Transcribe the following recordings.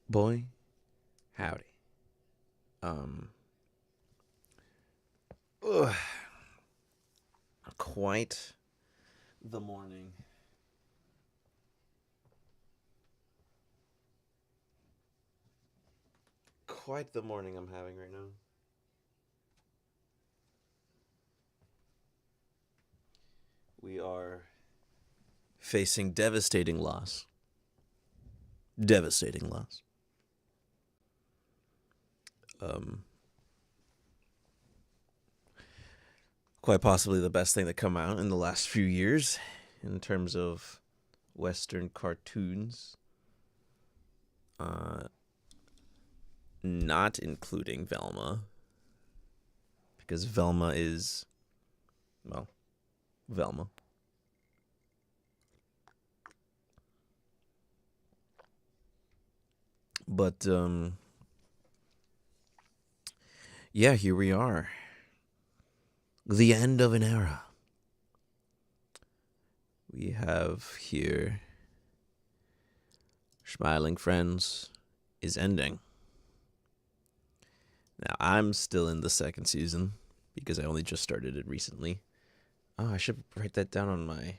Boy, howdy. Um, ugh, quite the morning. Quite the morning I'm having right now. We are facing devastating loss. Devastating loss. Um, Quite possibly the best thing to come out in the last few years in terms of Western cartoons. Uh, Not including Velma, because Velma is, well, Velma. But yeah, here we are. The end of an era. We have here Smiling Friends is ending. Now, I'm still in the second season because I only just started it recently. Oh, I should write that down on my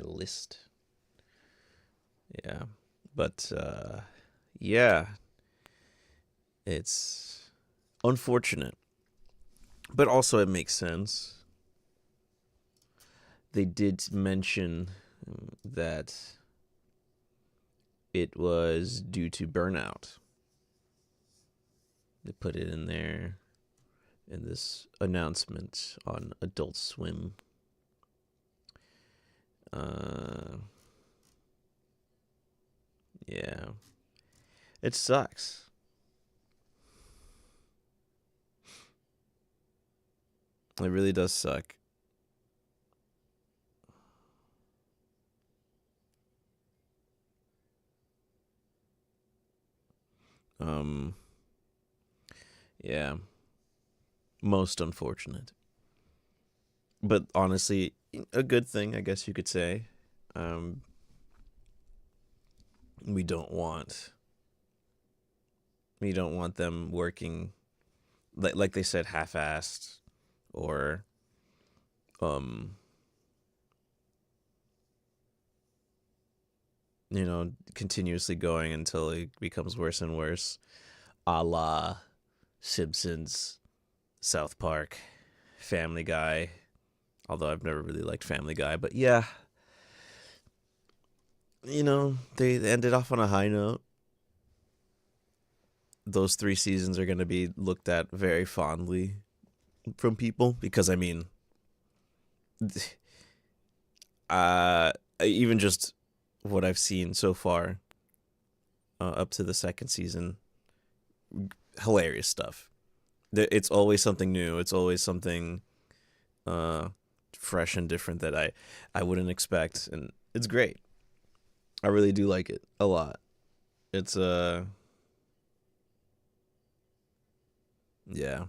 list. Yeah. But yeah, it's unfortunate, but also it makes sense. They did mention that it was due to burnout. They put it in there in this announcement on Adult Swim. Uh, yeah, it sucks. It really does suck. Um, yeah, most unfortunate, but honestly, a good thing, I guess you could say. Um, we don't want we don't want them working like they said half-assed or um continuously going until it becomes worse and worse, a la Simpsons, South Park, Family Guy. Although I've never really liked Family Guy, but yeah, they ended off on a high note. Those 3 seasons are going to be looked at very fondly from people because, I mean, even just what I've seen so far up to the second season, hilarious stuff. It's always something new. It's always something uh, fresh and different that I wouldn't expect, and it's great. I really do like it a lot. It's yeah,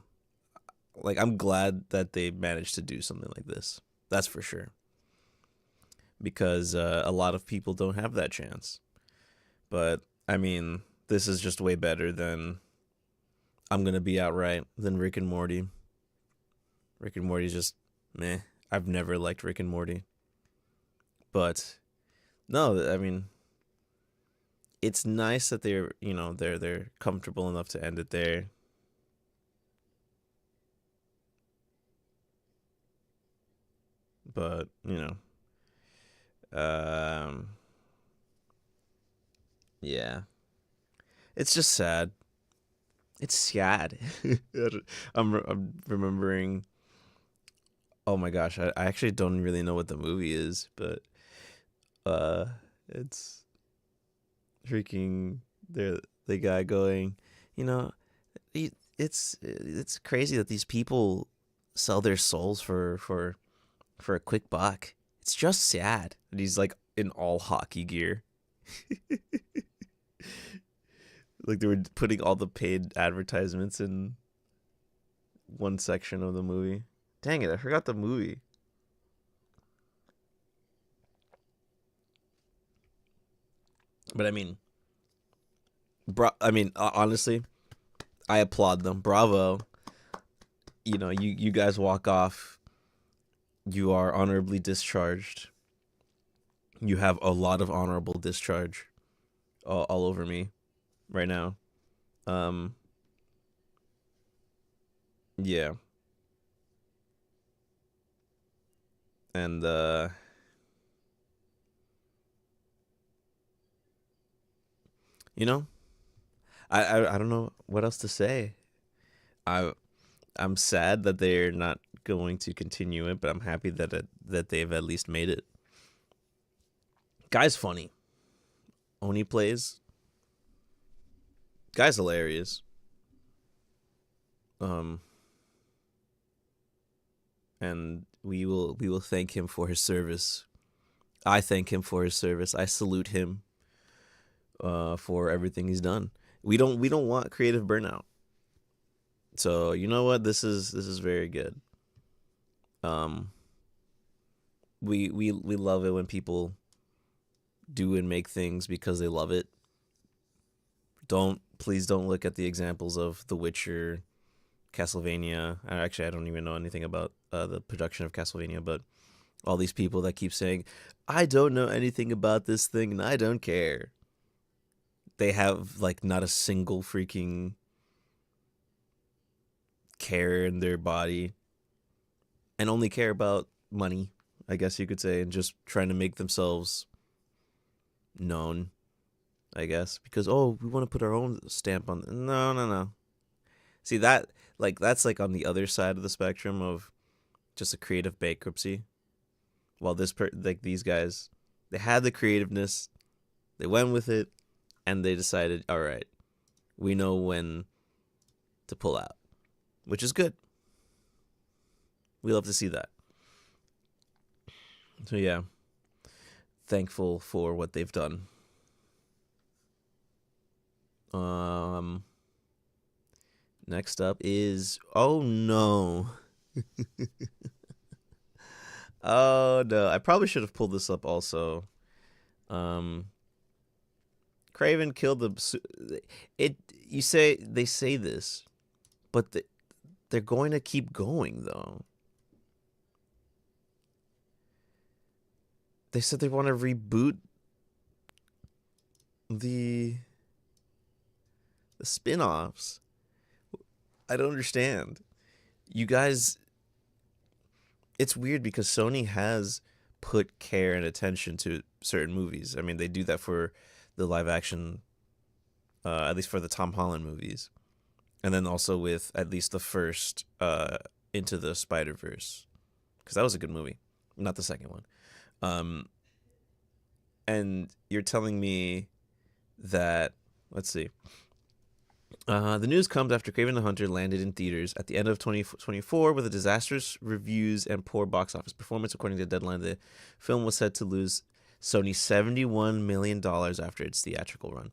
like I'm glad that they managed to do something like this. That's for sure. Because a lot of people don't have that chance. But I mean, this is just way better than I'm gonna be outright than Rick and Morty. Rick and Morty's just meh. I've never liked Rick and Morty, but no, I mean, it's nice that they're comfortable enough to end it there. But um, yeah, it's just sad. It's sad. I'm remembering. Oh my gosh, I actually don't really know what the movie is, but uh, it's freaking the guy going, you know, it's crazy that these people sell their souls for a quick buck. It's just sad. And he's like in all hockey gear. Like they were putting all the paid advertisements in one section of the movie. Dang it, I forgot the movie. But I mean, I mean, honestly, I applaud them. Bravo. You guys walk off. You are honorably discharged. You have a lot of honorable discharge all over me right now. Um, yeah, and you know, I don't know what else to say. I I'm sad that they're not going to continue it, but I'm happy that they've at least made it. Guy's funny. Oni plays. Guy's hilarious. Um, and we will thank him for his service. I thank him for his service. I salute him for everything he's done. We don't want creative burnout. So you know what? This is very good. Um, we love it when people do and make things because they love it. Please don't look at the examples of The Witcher, Castlevania. Actually, I don't even know anything about the production of Castlevania, but all these people that keep saying, "I don't know anything about this thing and I don't care." They have like not a single freaking care in their body and only care about money, I guess you could say, and just trying to make themselves known, I guess, because we want to put our own stamp on. No, no, no. See that that's like on the other side of the spectrum of just a creative bankruptcy. While like these guys, they had the creativeness, they went with it, and they decided, all right, we know when to pull out, which is good. We love to see that. So yeah, thankful for what they've done. Um, Next up is oh no. Oh no, I probably should have pulled this up also. Um, Craven killed it. You say they say this, but they're going to keep going though. They said they want to reboot the the spin-offs. I don't understand. You guys, it's weird because Sony has put care and attention to certain movies. I mean, they do that for the live action, at least for the Tom Holland movies, and then also with at least the first Into the Spider Verse, because that was a good movie, not the second one. Um, and you're telling me that, let's see. The news comes after Craven the Hunter landed in theaters at the end of 2024 with a disastrous reviews and poor box office performance. According to Deadline, the film was set to lose Sony $71 million after its theatrical run,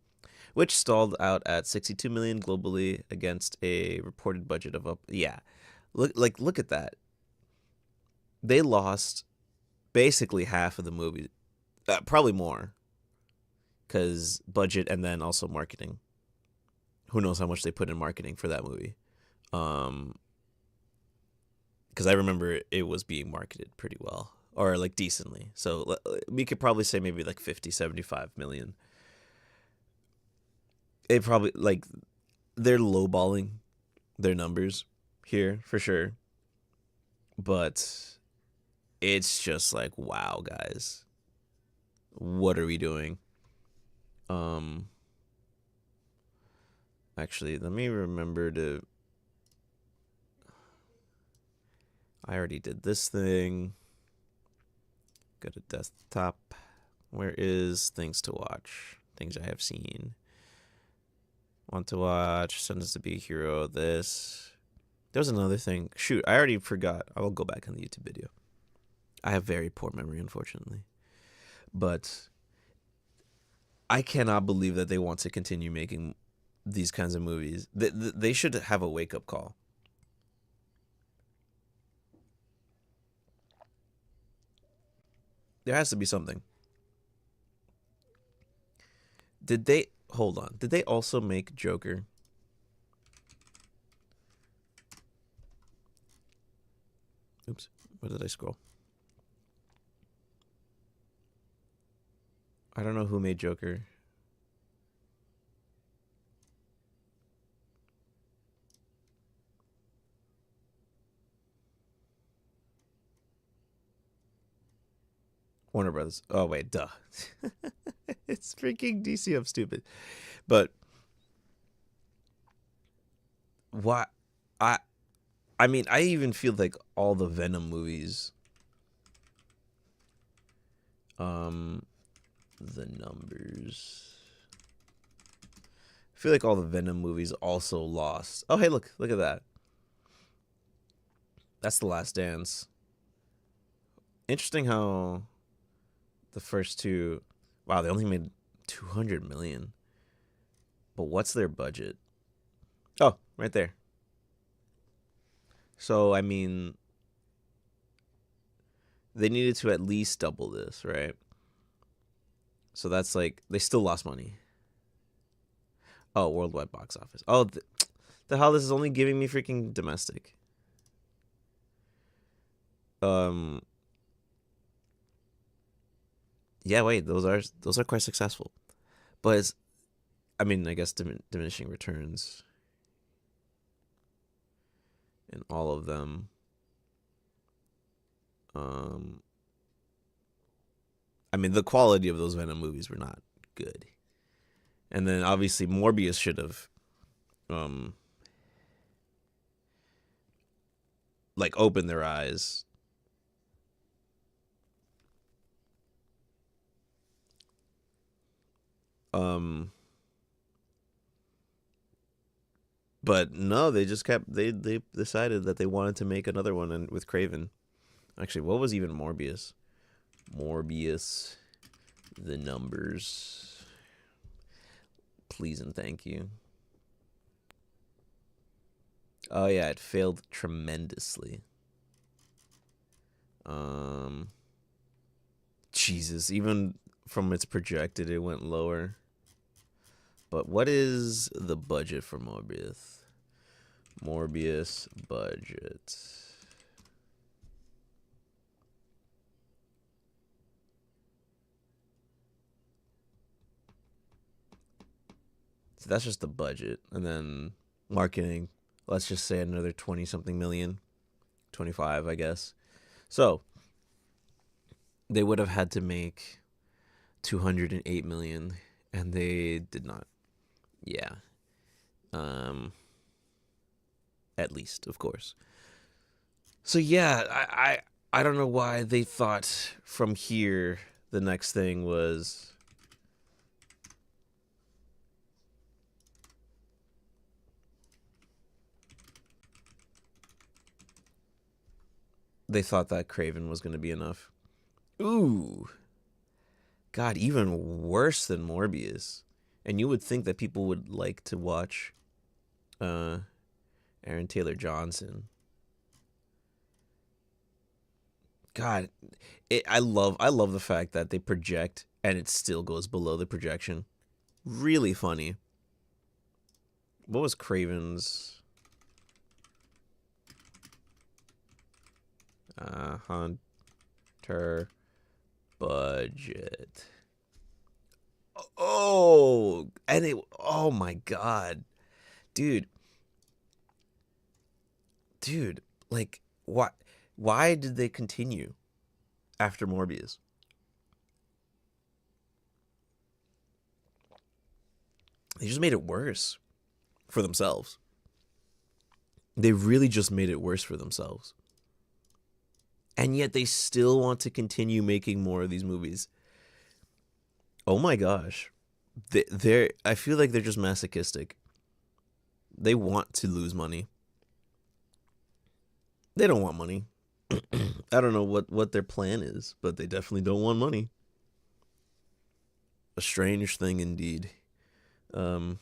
which stalled out at 62 million globally against a reported budget of up. Yeah, look at that. They lost basically half of the movie, probably more, because budget and then also marketing. Who knows how much they put in marketing for that movie? Because I remember it was being marketed pretty well, or like decently. So we could probably say maybe like 50, 75 million. It probably like they're lowballing their numbers here for sure, but it's just like wow, guys, what are we doing? Um, Actually, let me remember to. I already did this thing. Go to desktop. Where is things to watch? Things I have seen. Want to watch. Sentence to be a hero. This. There's another thing. Shoot, I already forgot. I will go back on the YouTube video. I have very poor memory, unfortunately. But I cannot believe that they want to continue making these kinds of movies. They should have a wake up call. There has to be something. Did they hold on. Did they also make Joker? Oops. Where did I scroll? I don't know who made Joker. Warner Brothers. Oh wait, duh. It's freaking DC. I'm stupid. But why? I I mean, I even feel like all the Venom movies, um, the numbers. I feel like all the Venom movies also lost. Oh, hey, look at that. That's The Last Dance. Interesting how the first two, wow, they only made 200 million. But what's their budget? Oh, right there. So, I mean, they needed to at least double this, right? So that's like, they still lost money. Oh, worldwide box office. Oh, the hell, this is only giving me freaking domestic. Um, yeah, wait, those are quite successful. But it's, I mean, I guess diminishing returns in all of them. Um, I mean, the quality of those Venom movies were not good. And then obviously Morbius should have um like opened their eyes. Um but no, they just kept they decided that they wanted to make another one with Craven. Actually, what was even Morbius? Morbius, the numbers. Please and thank you. Oh yeah, it failed tremendously. Um Jesus, even from its projected it went lower. But what is the budget for Morbius? Morbius budget. So that's just the budget. And then marketing, let's just say another 20 something million. 25, I guess. So they would have had to make 208 million and they did not. Yeah. Um at least, of course. So yeah, I don't know why they thought from here the next thing was they thought that Craven was going to be enough. Ooh. God, even worse than Morbius. And you would think that people would like to watch uh Aaron Taylor Johnson. God, I love the fact that they project and it still goes below the projection. Really funny. What was Craven's Hunter budget? Oh, and it oh my god. Dude, dude, like why did they continue after Morbius? They just made it worse for themselves. They really just made it worse for themselves. And yet they still want to continue making more of these movies. Oh my gosh. They're I feel like they're just masochistic. They want to lose money. They don't want money. I don't know what their plan is, but they definitely don't want money. A strange thing indeed. Um,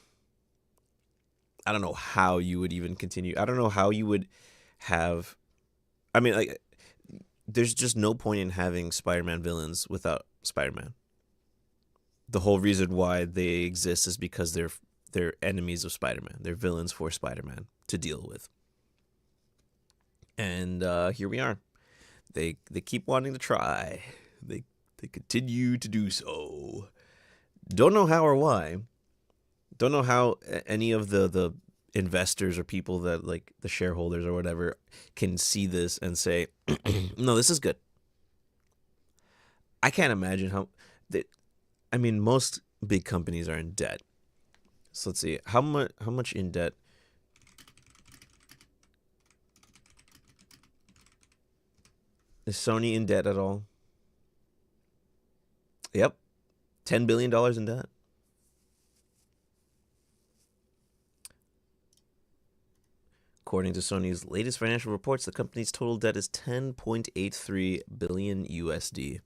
I don't know how you would even continue. I don't know how you would have. I mean, like, there's just no point in having Spider-Man villains without Spider-Man. the whole reason why they exist is because they're enemies of Spider-Man. They're villains for Spider-Man to deal with. And here we are. They keep wanting to try. They continue to do so. Don't know how or why. Don't know how any of the investors or people that, like, the shareholders or whatever, can see this and say, no, this is good. I can't imagine how they, I mean, most big companies are in debt. So let's see, how much in debt. Is Sony in debt at all? Yep. $10 billion in debt. According to Sony's latest financial reports, the company's total debt is 10.83 billion USD.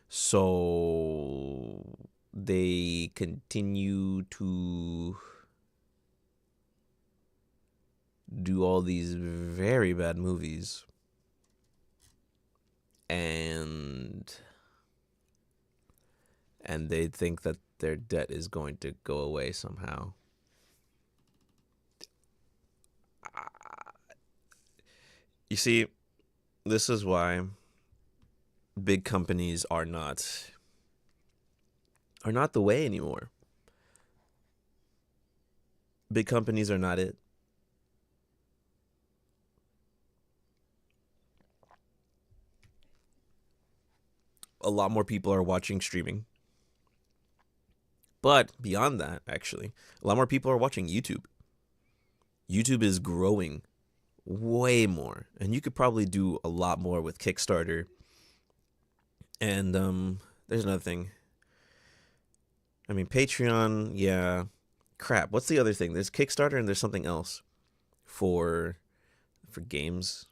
So they continue to do all these very bad movies, and they think that their debt is going to go away somehow. You see, this is why big companies are not the way anymore. Big companies are not it. A lot more people are watching streaming. But beyond that, actually, a lot more people are watching YouTube. YouTube is growing way more, and you could probably do a lot more with Kickstarter. And there's another thing. I mean, Patreon, yeah. Crap, what's the other thing? There's Kickstarter and there's something else for games.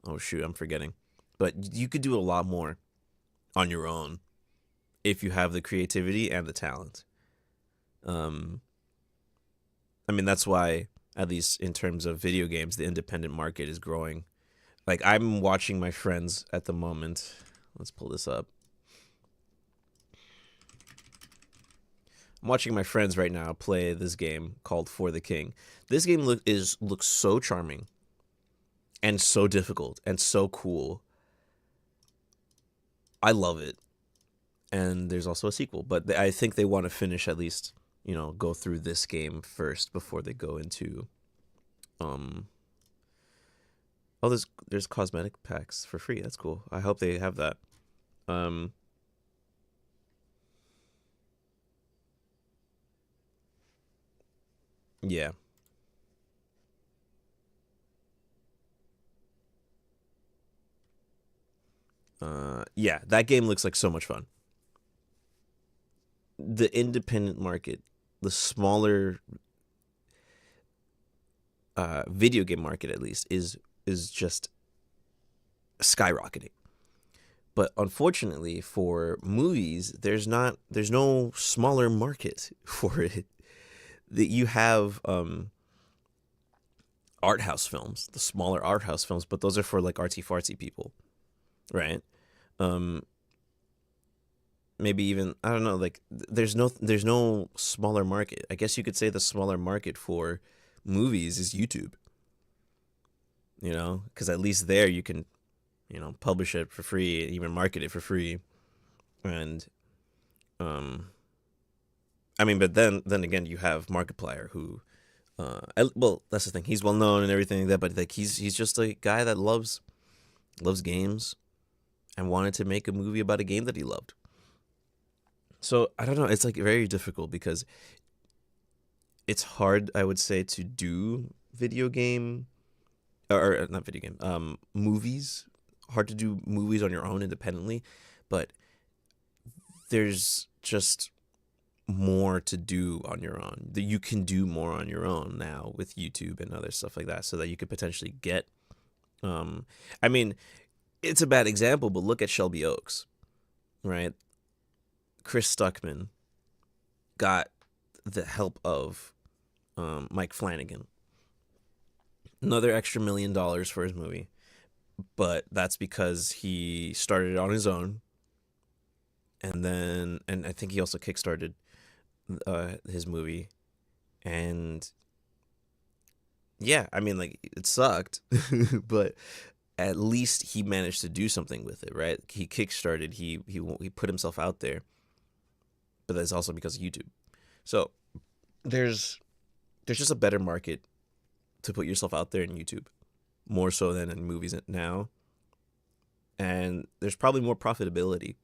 Oh shoot, I'm forgetting. But you could do a lot more on your own if you have the creativity and the talent. I mean, that's why, at least in terms of video games, the independent market is growing. Like, I'm watching my friends at the moment. Let's pull this up. I'm watching my friends right now play this game called For the King. This game looks so charming and so difficult and so cool. I love it. And there's also a sequel, but I think they want to finish, at least, go through this game first before they go into oh, there's cosmetic packs for free. That's cool. I hope they have that. Yeah. Yeah, that game looks like so much fun. The independent market, the smaller video game market, at least, is just skyrocketing. But unfortunately for movies, there's no smaller market for it. That you have art house films, the smaller art house films, but those are for, like, artsy fartsy people, right? Maybe even, I don't know, like, there's no smaller market. I guess you could say the smaller market for movies is YouTube. Because at least there you can, publish it for free, even market it for free, and I mean, but then again, you have Markiplier, who, well, that's the thing. He's well known and everything like that, but, like, he's just a guy that loves games and wanted to make a movie about a game that he loved. So I don't know. It's, like, very difficult because it's hard, I would say, to do video game or not video game movies. Hard to do movies on your own independently, but there's just more to do on your own. That you can do more on your own now with YouTube and other stuff like that, so that you could potentially get. I mean, it's a bad example, but look at Shelby Oaks, right? Chris Stuckman got the help of Mike Flanagan. Another extra $1 million for his movie, but that's because he started it on his own, and I think he also kickstarted his movie. And yeah, I mean, like, it sucked, but at least he managed to do something with it, right? He kickstarted, he put himself out there, but that's also because of YouTube. So there's just a better market to put yourself out there in YouTube, more so than in movies now, and there's probably more profitability.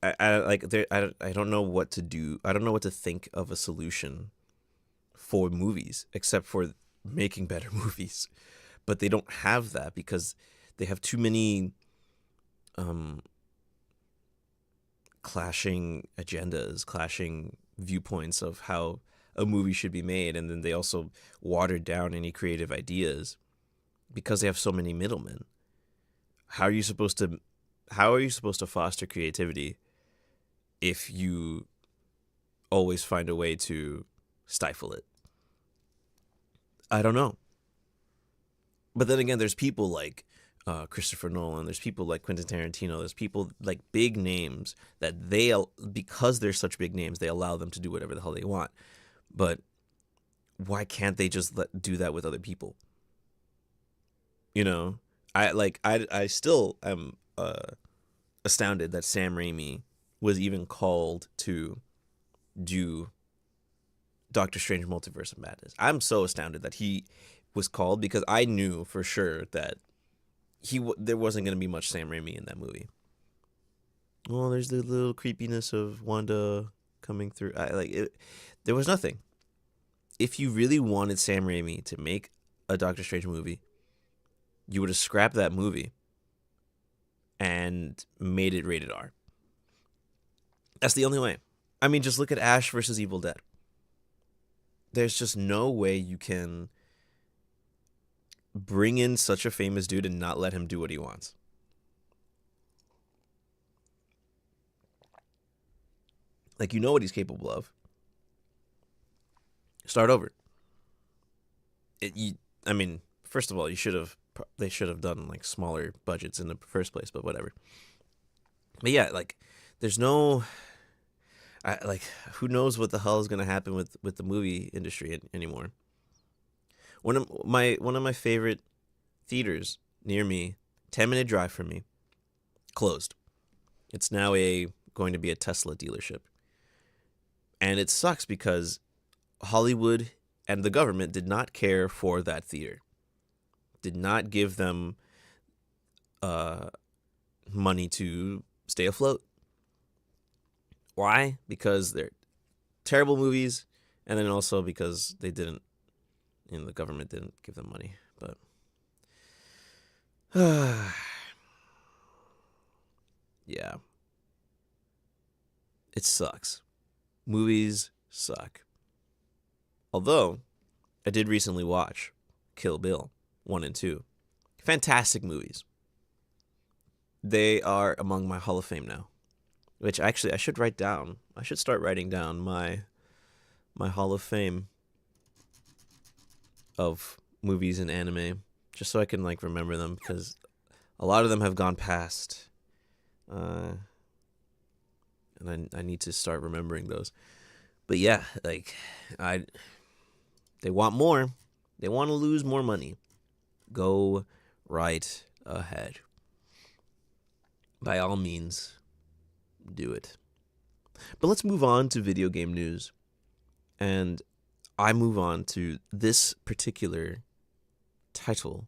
I don't know what to do. I don't know what to think of a solution for movies except for making better movies, but they don't have that because they have too many clashing agendas, clashing viewpoints of how a movie should be made, and then they also water down any creative ideas because they have so many middlemen. How are you supposed to foster creativity if you always find a way to stifle it? I don't know. But then again, there's people like Christopher Nolan. There's people like Quentin Tarantino. There's people like big names that because they're such big names, they allow them to do whatever the hell they want. But why can't they just do that with other people? You know, I still am astounded that Sam Raimi was even called to do Doctor Strange Multiverse of Madness. I'm so astounded that he was called, because I knew for sure that there wasn't going to be much Sam Raimi in that movie. Well, there's the little creepiness of Wanda coming through. There was nothing. If you really wanted Sam Raimi to make a Doctor Strange movie, you would have scrapped that movie and made it rated R. That's the only way. I mean, just look at Ash versus Evil Dead. There's just no way you can bring in such a famous dude and not let him do what he wants. Like, you know what he's capable of. Start over. I mean, first of all, they should have done like smaller budgets in the first place, but whatever. But yeah, like, there's no, who knows what the hell is gonna happen with the movie industry anymore. One of my favorite theaters near me, 10-minute drive from me, closed. It's now going to be a Tesla dealership. And it sucks because Hollywood and the government did not care for that theater. Did not give them money to stay afloat. Why? Because they're terrible movies, and then also because they didn't, the government didn't give them money. But yeah, it sucks. Movies suck. Although I did recently watch Kill Bill 1 and 2. Fantastic movies. They are among my Hall of Fame now, which actually I should write down. I should start writing down my Hall of Fame of movies and anime, just so I can like remember them, because a lot of them have gone past, and I need to start remembering those. But yeah, like they want more. They want to lose more money. Go right ahead. By all means, do it. But let's move on to video game news. And I move on to this particular title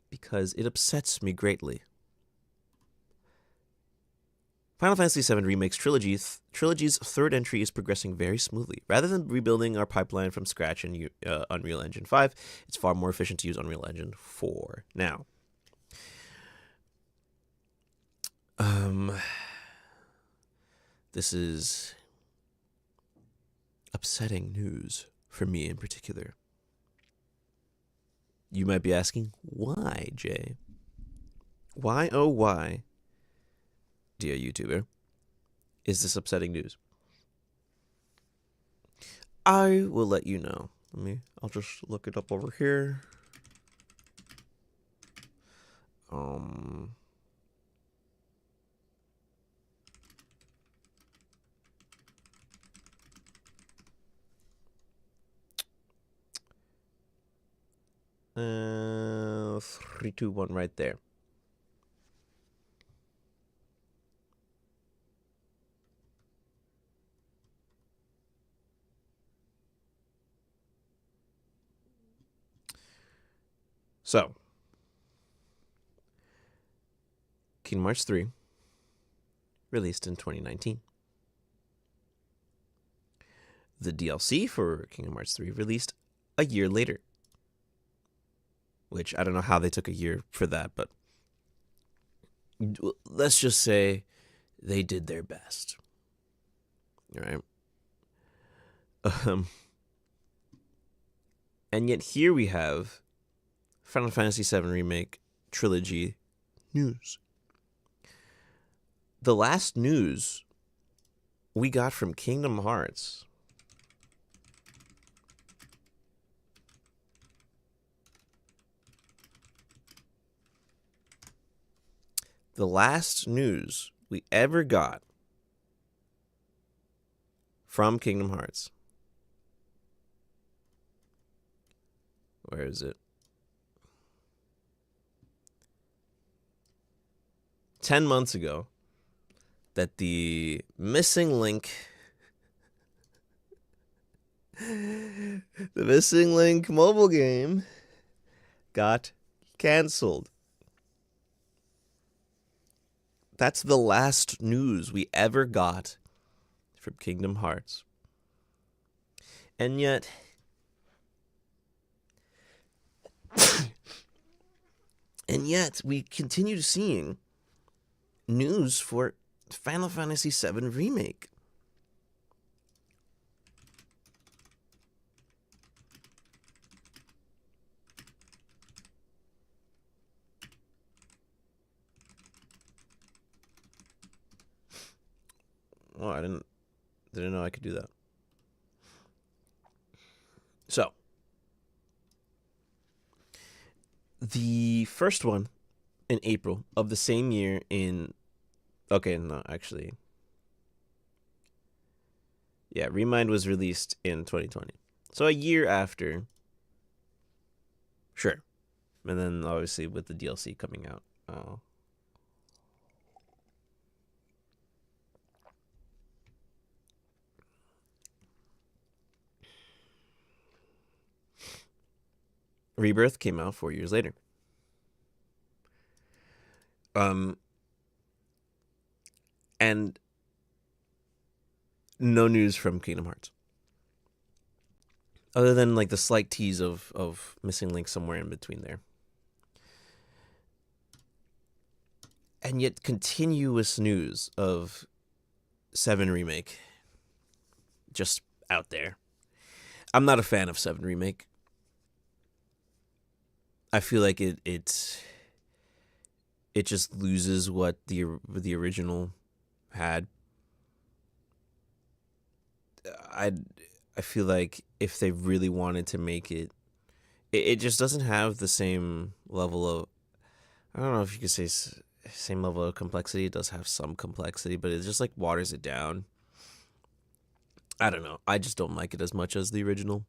because it upsets me greatly. Final Fantasy VII Remake's Trilogy's third entry is progressing very smoothly. Rather than rebuilding our pipeline from scratch in Unreal Engine 5, it's far more efficient to use Unreal Engine 4 now. This is upsetting news for me in particular. You might be asking, why, Jay? Why, oh why, dear YouTuber, is this upsetting news? I will let you know. I'll just look it up over here. 3, 2, 1, right there. So, Kingdom Hearts 3 released in 2019. The DLC for Kingdom Hearts 3 released a year later. Which I don't know how they took a year for that, but let's just say they did their best. All right. And yet here we have Final Fantasy VII Remake Trilogy news. The last news we got from Kingdom Hearts the last news we ever got from Kingdom Hearts. Where is it? 10 months ago, that the Missing Link mobile game got canceled. That's the last news we ever got from Kingdom Hearts. And yet we continue seeing news for Final Fantasy VII Remake. Oh, I didn't know I could do that. So, the first one in April of the same year Remind was released in 2020. So a year after. Sure. And then obviously with the DLC coming out. Rebirth came out 4 years later. And no news from Kingdom Hearts. Other than like the slight tease of Missing Link somewhere in between there. And yet continuous news of 7 Remake just out there. I'm not a fan of 7 Remake. I feel like it just loses what the original had. I feel like if they really wanted to make it just doesn't have the same level of, I don't know if you could say same level of complexity. It does have some complexity, but it just like waters it down. I don't know. I just don't like it as much as the original.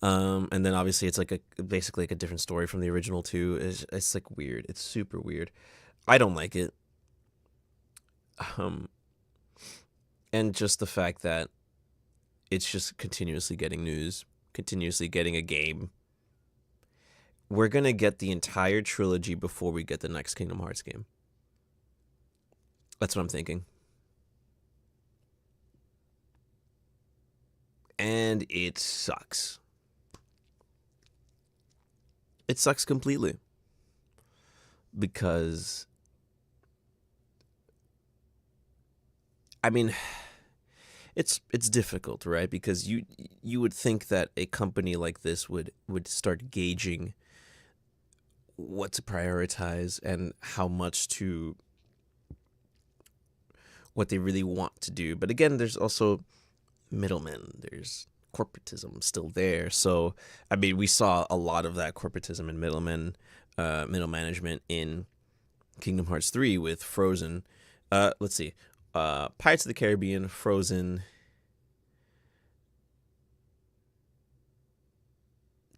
And then obviously it's like basically like a different story from the original too. It's like weird. It's super weird. I don't like it. And just the fact that it's just continuously getting news, continuously getting a game. We're going to get the entire trilogy before we get the next Kingdom Hearts game. That's what I'm thinking. And it sucks. It sucks completely. Because, I mean, it's difficult, right? Because you would think that a company like this would start gauging what to prioritize and how much to, what they really want to do. But again, there's also middlemen. There's corporatism still there. So, I mean, we saw a lot of that corporatism and middle management in Kingdom Hearts 3 with Frozen. Let's see. Pirates of the Caribbean, Frozen,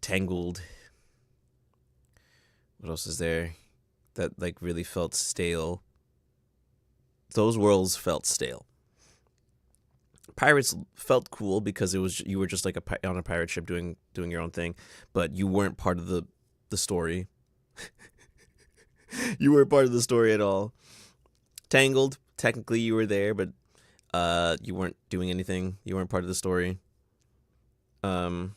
Tangled, What else is there that like really felt stale? Those worlds felt stale. Pirates felt cool because it was you were just like on a pirate ship doing your own thing, but you weren't part of the story. You weren't part of the story at all. Tangled, technically you were there, but you weren't doing anything. You weren't part of the story. Um,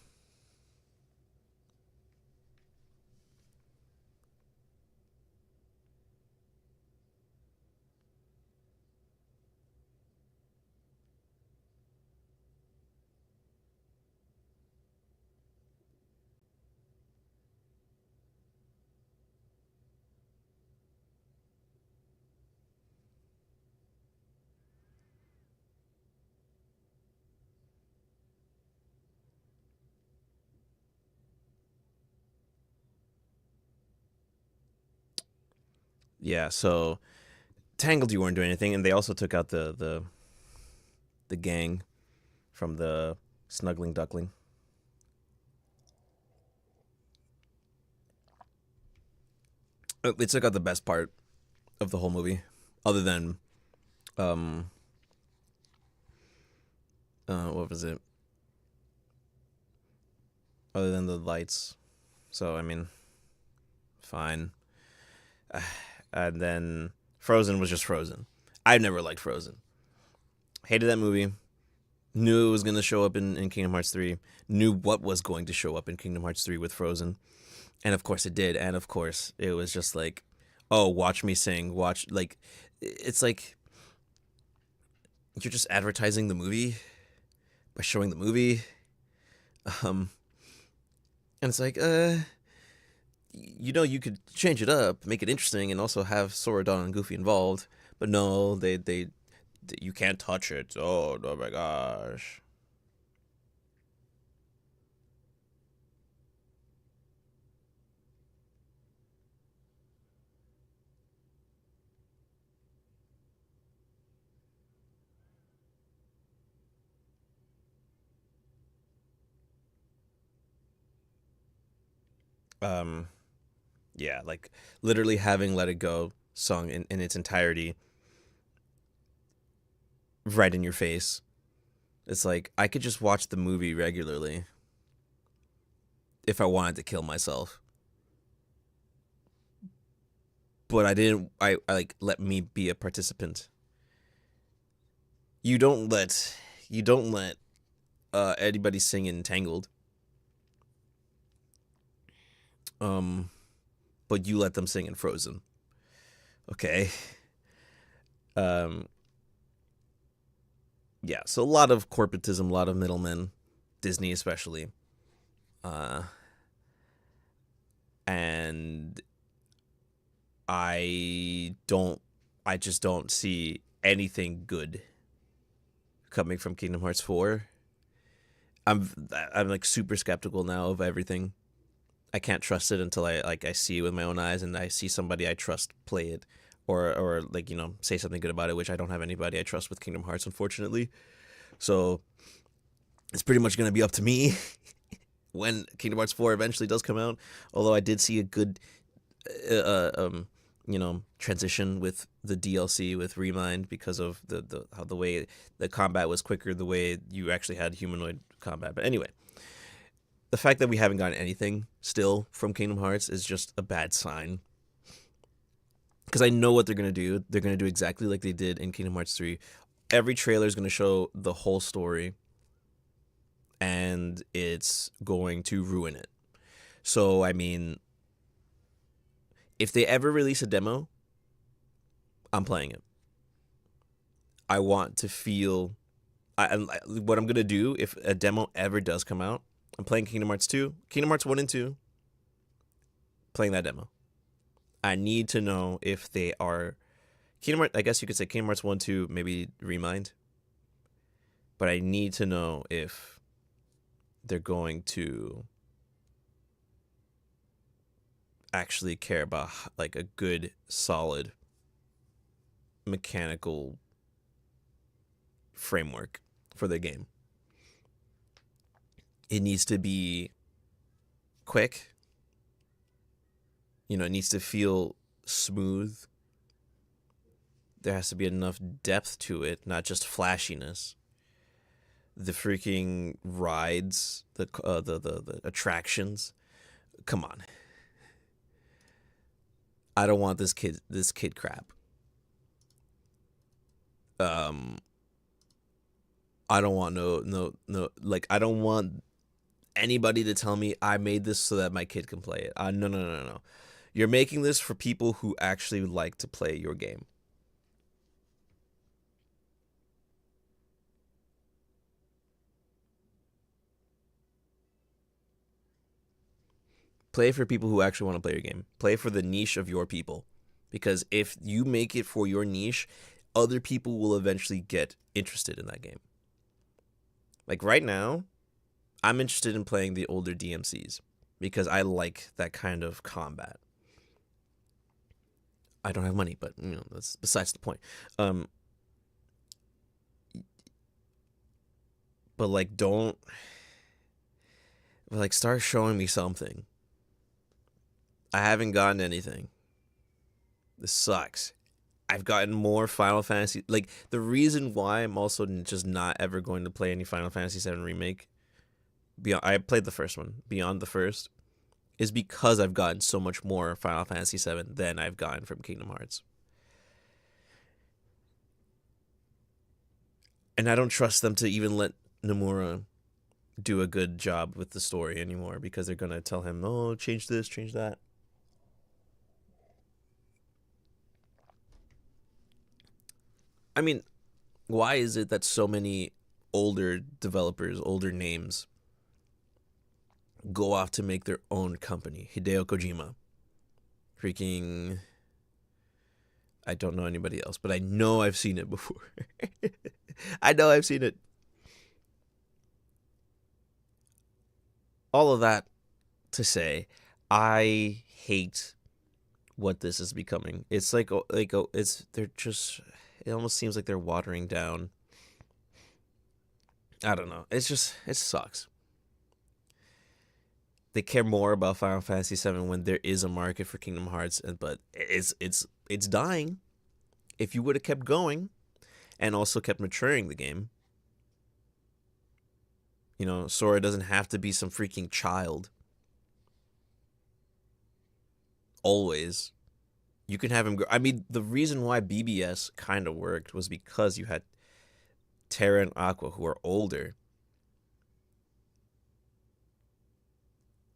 yeah, so Tangled, you weren't doing anything, and they also took out the gang from the Snuggling Duckling. They took out the best part of the whole movie, other than um, what was it? Other than the lights. So I mean, fine. And then Frozen was just Frozen. I never liked Frozen. Hated that movie. Knew it was going to show up in Kingdom Hearts 3. Knew what was going to show up in Kingdom Hearts 3 with Frozen. And of course it did. And of course it was just like, oh, watch me sing. Watch, like, it's like you're just advertising the movie by showing the movie. Um, and it's like, you could change it up, make it interesting, and also have Sora, Dawn, and Goofy involved. But no, they you can't touch it. Oh my gosh. Um, yeah, like literally having Let It Go sung in its entirety right in your face. It's like I could just watch the movie regularly if I wanted to kill myself. But I didn't I like let me be a participant. You don't let you don't let anybody sing in Tangled. Um but you let them sing in Frozen. Okay. Um yeah, so a lot of corporatism, a lot of middlemen, Disney especially. Uh and I don't I just don't see anything good coming from Kingdom Hearts 4. I'm like super skeptical now of everything. I can't trust it until I see it with my own eyes and I see somebody I trust play it or like say something good about it, which I don't have anybody I trust with Kingdom Hearts, unfortunately. So it's pretty much going to be up to me when Kingdom Hearts 4 eventually does come out. Although I did see a good transition with the DLC with Remind because of the how the way the combat was quicker, the way you actually had humanoid combat. But anyway, the fact that we haven't gotten anything still from Kingdom Hearts is just a bad sign. Because I know what they're gonna do. They're gonna do exactly like they did in Kingdom Hearts 3. Every trailer is gonna show the whole story, and it's going to ruin it. So I mean, if they ever release a demo, I'm playing it. I want to feel. What I'm gonna do if a demo ever does come out. I'm playing Kingdom Hearts 2, Kingdom Hearts 1 and 2. Playing that demo. I need to know if they are Kingdom Hearts. I guess you could say Kingdom Hearts 1, 2, maybe Remind. But I need to know if they're going to actually care about like a good, solid mechanical framework for the game. It needs to be quick. You know, it needs to feel smooth. There has to be enough depth to it, not just flashiness. The freaking rides, the attractions. Come on. I don't want this kid crap. I don't want no like I don't want anybody to tell me I made this so that my kid can play it. No. You're making this for people who actually like to play your game. Play for people who actually want to play your game. Play for the niche of your people. Because if you make it for your niche, other people will eventually get interested in that game. Like right now, I'm interested in playing the older DMCs because I like that kind of combat. I don't have money, but you know, that's besides the point. But like don't like start showing me something. I haven't gotten anything. This sucks. I've gotten more Final Fantasy. Like the reason why I'm also just not ever going to play any Final Fantasy 7 remake. Beyond, I played the first one. Beyond the first is because I've gotten so much more Final Fantasy 7 than I've gotten from Kingdom Hearts. And I don't trust them to even let Nomura do a good job with the story anymore because they're gonna tell him, "Oh, change this, change that." I mean, why is it that so many older developers, older names, go off to make their own company? Hideo Kojima, freaking. I don't know anybody else, but I know I've seen it before. I know I've seen it. All of that to say, I hate what this is becoming. It's it's they're just. It almost seems like they're watering down. I don't know. It sucks. They care more about Final Fantasy 7 when there is a market for Kingdom Hearts, but it's dying. If you would have kept going, and also kept maturing the game, you know, Sora doesn't have to be some freaking child. Always, you can have him grow. I mean, the reason why BBS kind of worked was because you had Terra and Aqua who are older,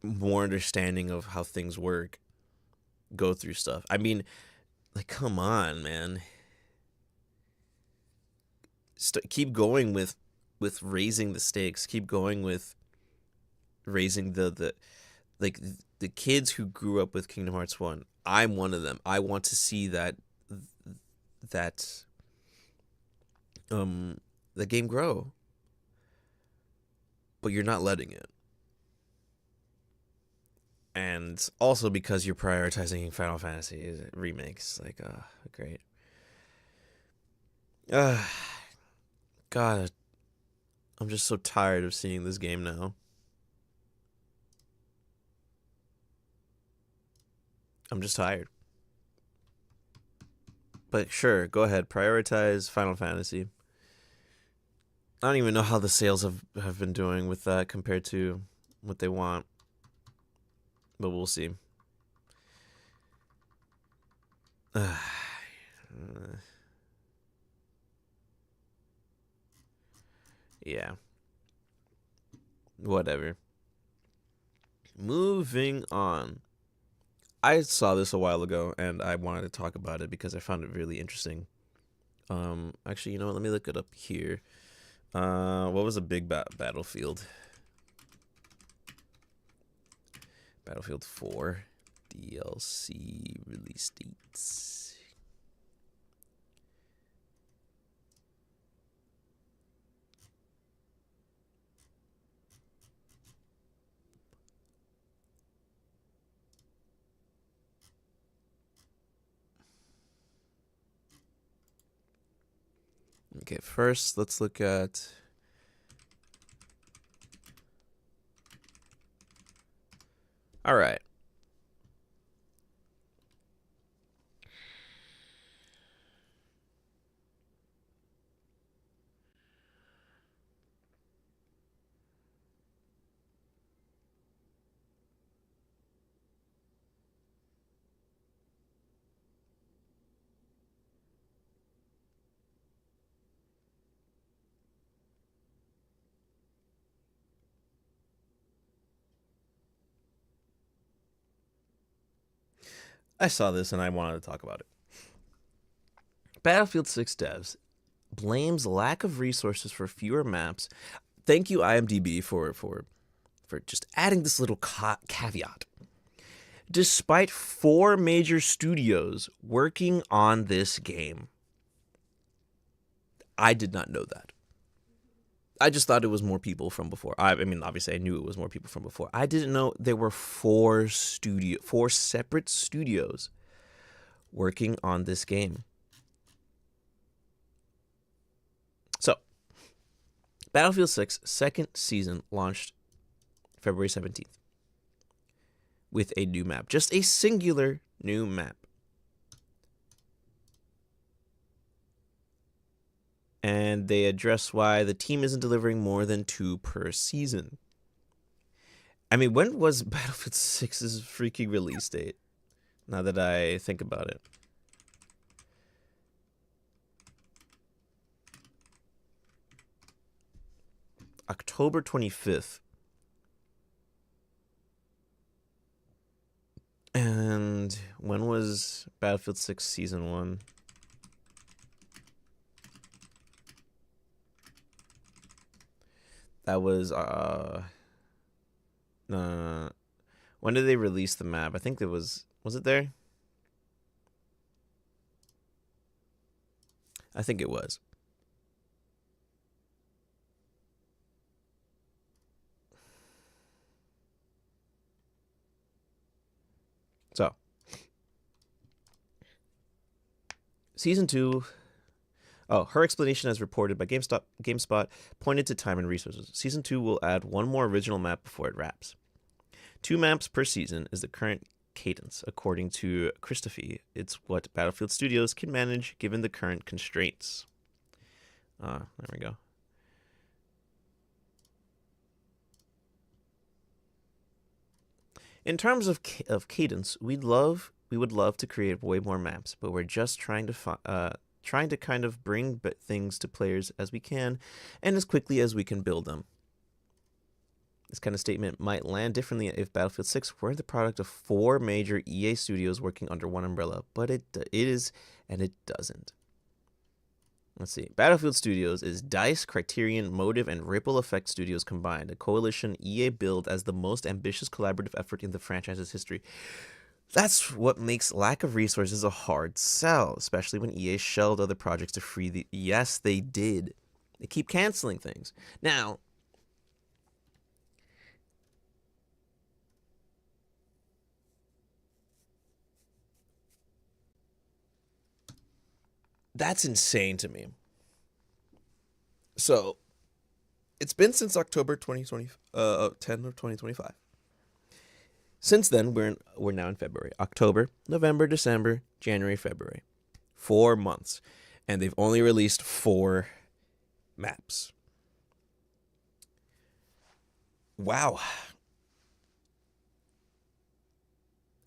more understanding of how things work, go through stuff. I mean, like, come on, man. Keep going with raising the stakes. Keep going with raising the like the kids who grew up with Kingdom Hearts 1. I'm one of them. I want to see that the game grow. But you're not letting it. And also because you're prioritizing Final Fantasy remakes. Like, great. God, I'm just so tired of seeing this game now. I'm just tired. But sure, go ahead. Prioritize Final Fantasy. I don't even know how the sales have been doing with that compared to what they want. But we'll see. Yeah. Whatever. Moving on. I saw this a while ago and I wanted to talk about it because I found it really interesting. Actually, you know what? Let me look it up here. What was a big Battlefield? Battlefield 4 DLC release dates. Okay, first let's look at all right. I saw this and I wanted to talk about it. Battlefield 6 devs blames lack of resources for fewer maps. Thank you, IMDb, for just adding this little caveat. Despite 4 major studios working on this game. I did not know that. I just thought it was more people from before. I mean, obviously, I knew it was more people from before. I didn't know there were 4 separate studios working on this game. So, Battlefield 6 second season launched February 17th with a new map. Just a singular new map. And they address why the team isn't delivering more than 2 per season. I mean, when was Battlefield 6's freaking release date? Now that I think about it. October 25th. And when was Battlefield 6 Season 1? That was, no. When did they release the map? I think it was it there? I think it was. So, Season 2. Oh, her explanation as reported by GameSpot pointed to time and resources. Season 2 will add 1 more original map before it wraps. 2 maps per season is the current cadence. According to Christophe, it's what Battlefield Studios can manage given the current constraints. There we go. In terms of cadence, we would love to create way more maps, but we're just trying to kind of bring things to players as we can and as quickly as we can build them. This kind of statement might land differently if Battlefield 6 weren't the product of 4 major EA studios working under one umbrella, but it is, and it doesn't. Let's see. Battlefield Studios is DICE, Criterion, Motive, and Ripple Effect Studios combined, a coalition EA billed as the most ambitious collaborative effort in the franchise's history. That's what makes lack of resources a hard sell, especially when EA shelved other projects to free the... Yes, they did. They keep canceling things. Now, that's insane to me. So, it's been since October 10 of 2025. Since then, we're now in February. October, November, December, January, February. 4 months. And they've only released 4 maps. Wow.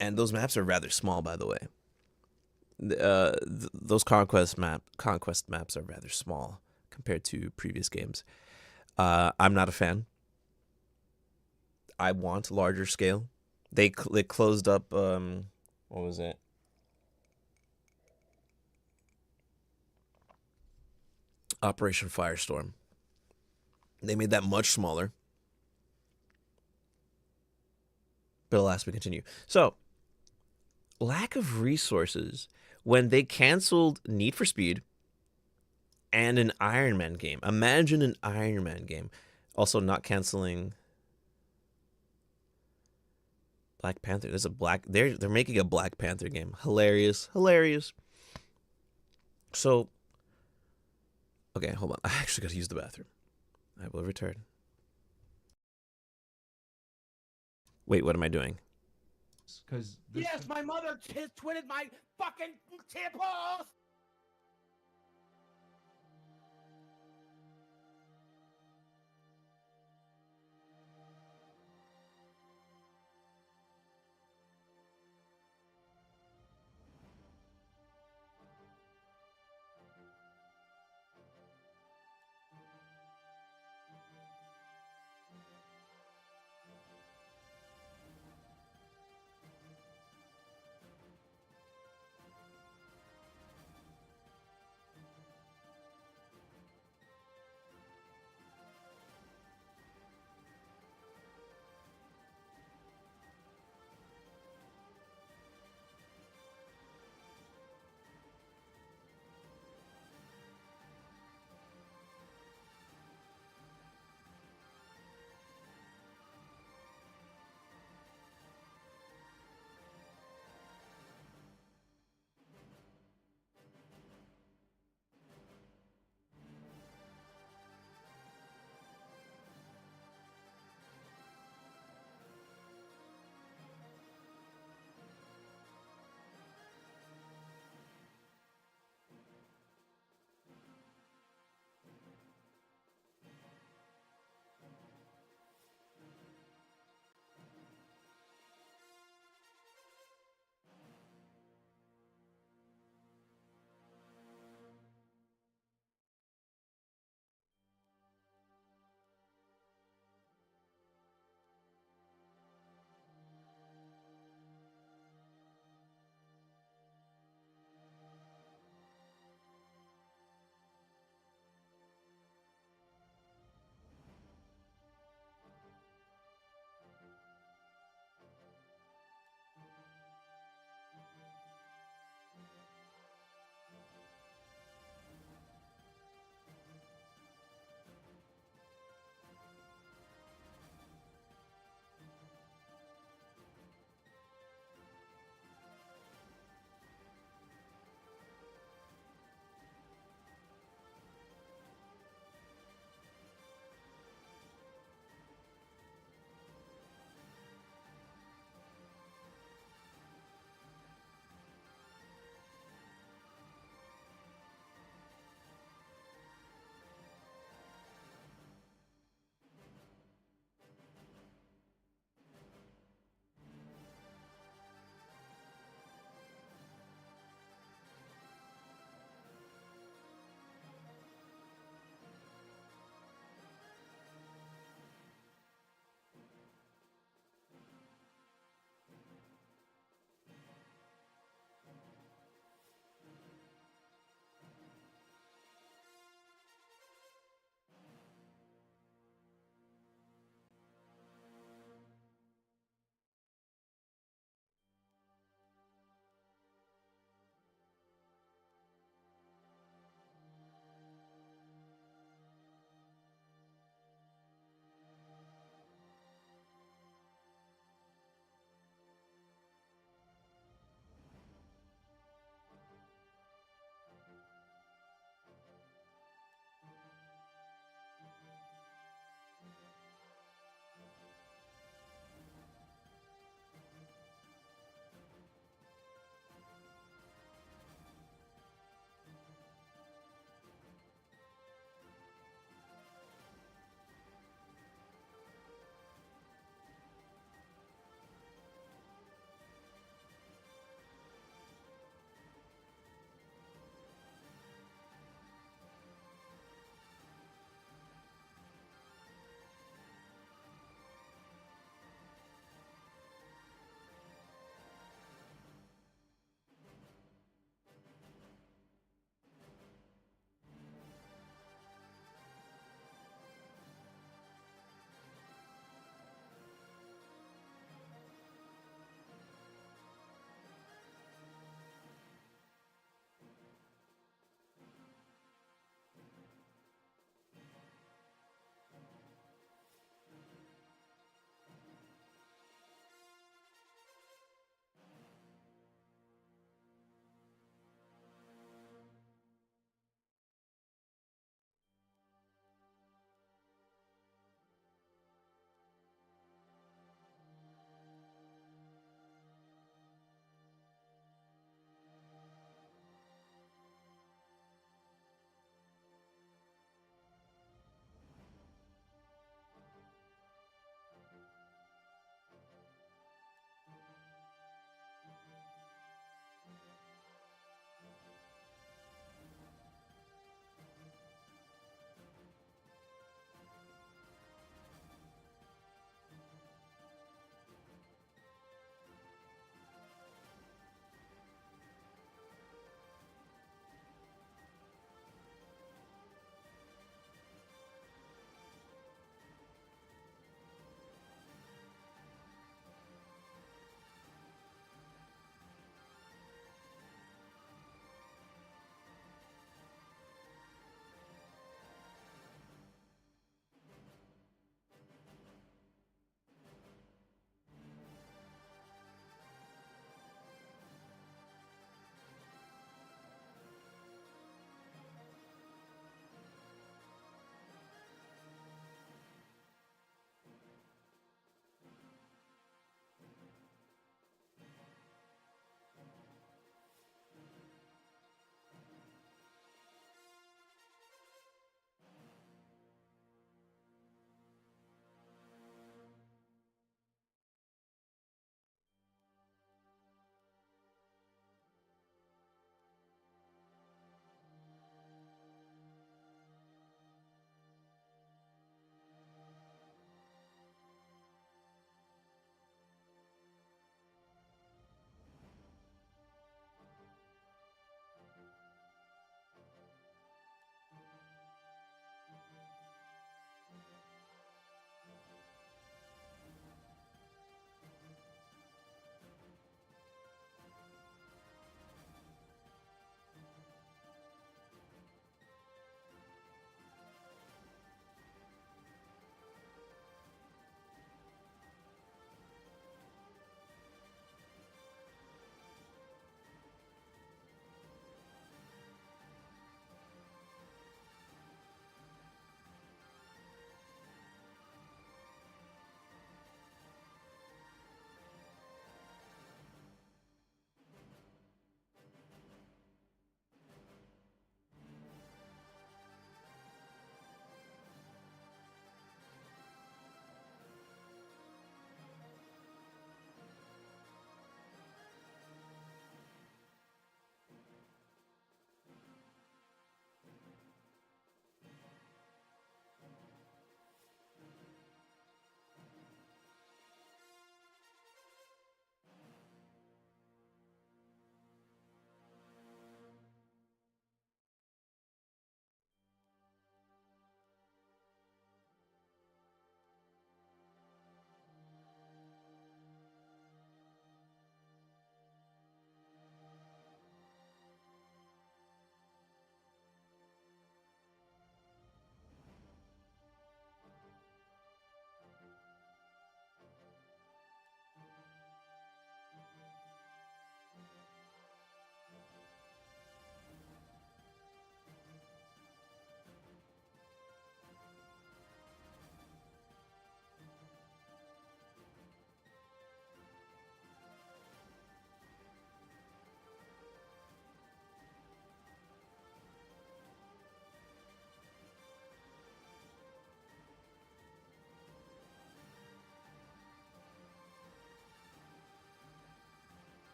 And those maps are rather small, by the way. Those conquest maps are rather small compared to previous games. I'm not a fan. I want larger scale. They closed up, what was it? Operation Firestorm. They made that much smaller. But alas, we continue. So, lack of resources when they canceled Need for Speed and an Iron Man game. Imagine an Iron Man game. Also not canceling Black Panther. There's a they're making a Black Panther game. Hilarious. So, okay, hold on. I actually got to use the bathroom. I will return. Wait, what am I doing? Because yes, my mother twitted my fucking temples.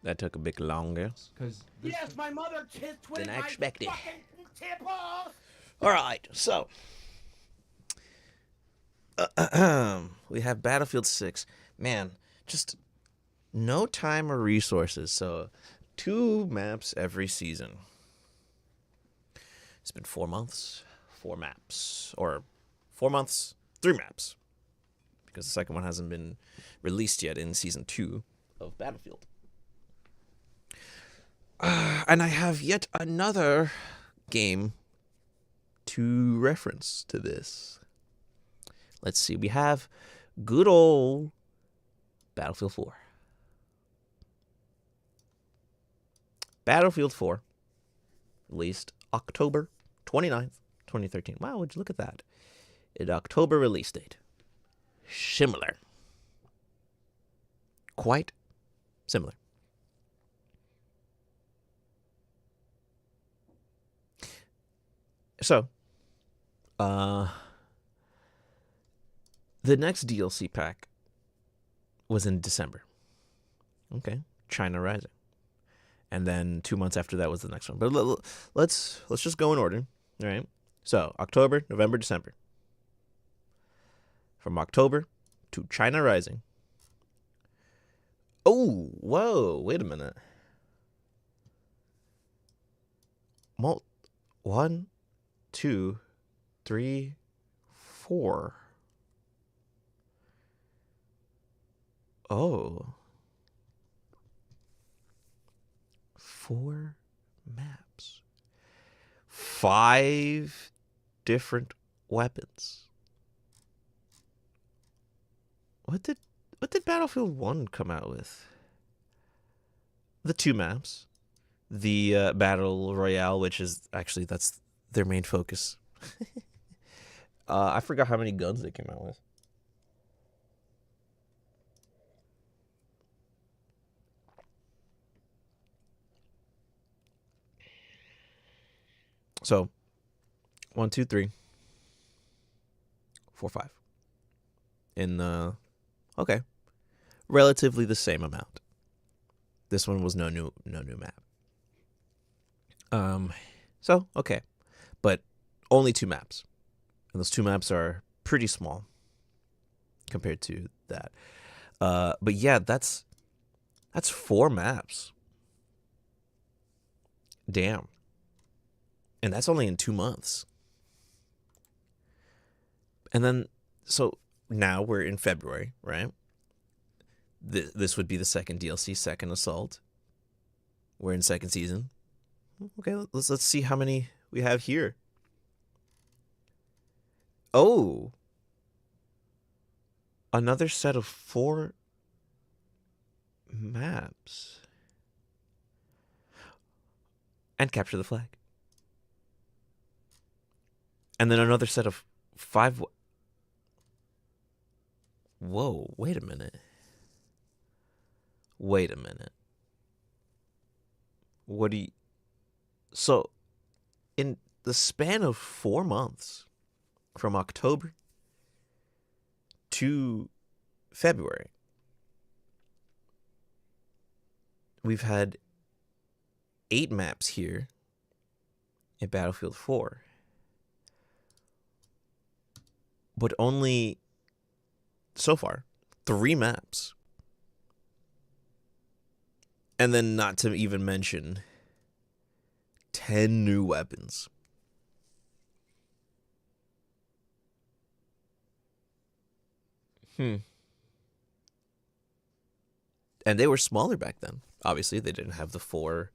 That took a bit longer Because Yes, my mother twitted than I my expected. fucking temples. All right, so we have Battlefield 6. Man, just no time or resources. So 2 maps every season. It's been 4 months, 4 maps, or 4 months, 3 maps, because the second one hasn't been released yet in season 2 of Battlefield. And I have yet another game to reference to this. Let's see. We have good old Battlefield 4. Battlefield 4 released October 29th, 2013. Wow, would you look at that? An October release date. Similar. Quite similar. So, the next DLC pack was in December. Okay, China Rising. And then 2 months after that was the next one. But let's just go in order. All right. So October, November, December. From October to China Rising. Oh, whoa! Wait a minute. 1, 2, 3, 4. Oh. 4 maps. 5 different weapons. What did Battlefield 1 come out with? The 2 maps. The Battle Royale, which is actually, that's their main focus. I forgot how many guns they came out with. So, 1, 2, 3, 4, 5. In okay, relatively the same amount. This one was no new map. So okay, but only 2 maps, and those 2 maps are pretty small compared to that. But yeah, that's 4 maps. Damn. And that's only in 2 months. And then, so now we're in February, right? This would be the second DLC, Second Assault. We're in second season. Okay, let's see how many we have here. Oh, another set of 4 maps. And Capture the Flag. And then another set of 5. Whoa, wait a minute. What do you... So, in the span of 4 months, from October to February, we've had 8 maps here in Battlefield 4. But only, so far, 3 maps. And then not to even mention 10 new weapons. And they were smaller back then. Obviously, they didn't have the 4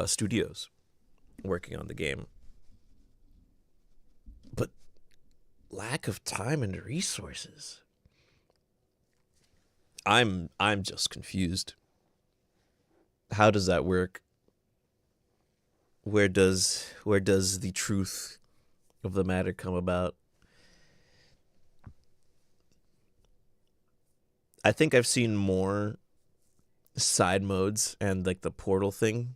studios working on the game. But lack of time and resources. I'm just confused. How does that work? Where does the truth of the matter come about? I think I've seen more side modes and like the portal thing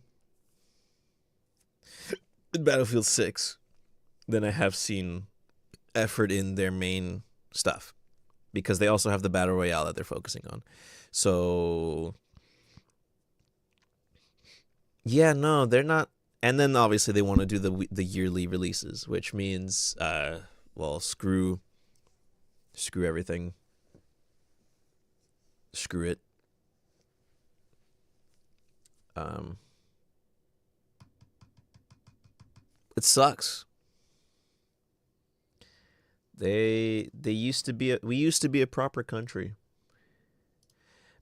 in Battlefield 6 than I have seen effort in their main stuff, because they also have the Battle Royale that they're focusing on. So Yeah, no, they're not. And then obviously they want to do the yearly releases, which means well, screw everything. Screw it. Um it sucks. They used to be we used to be a proper country.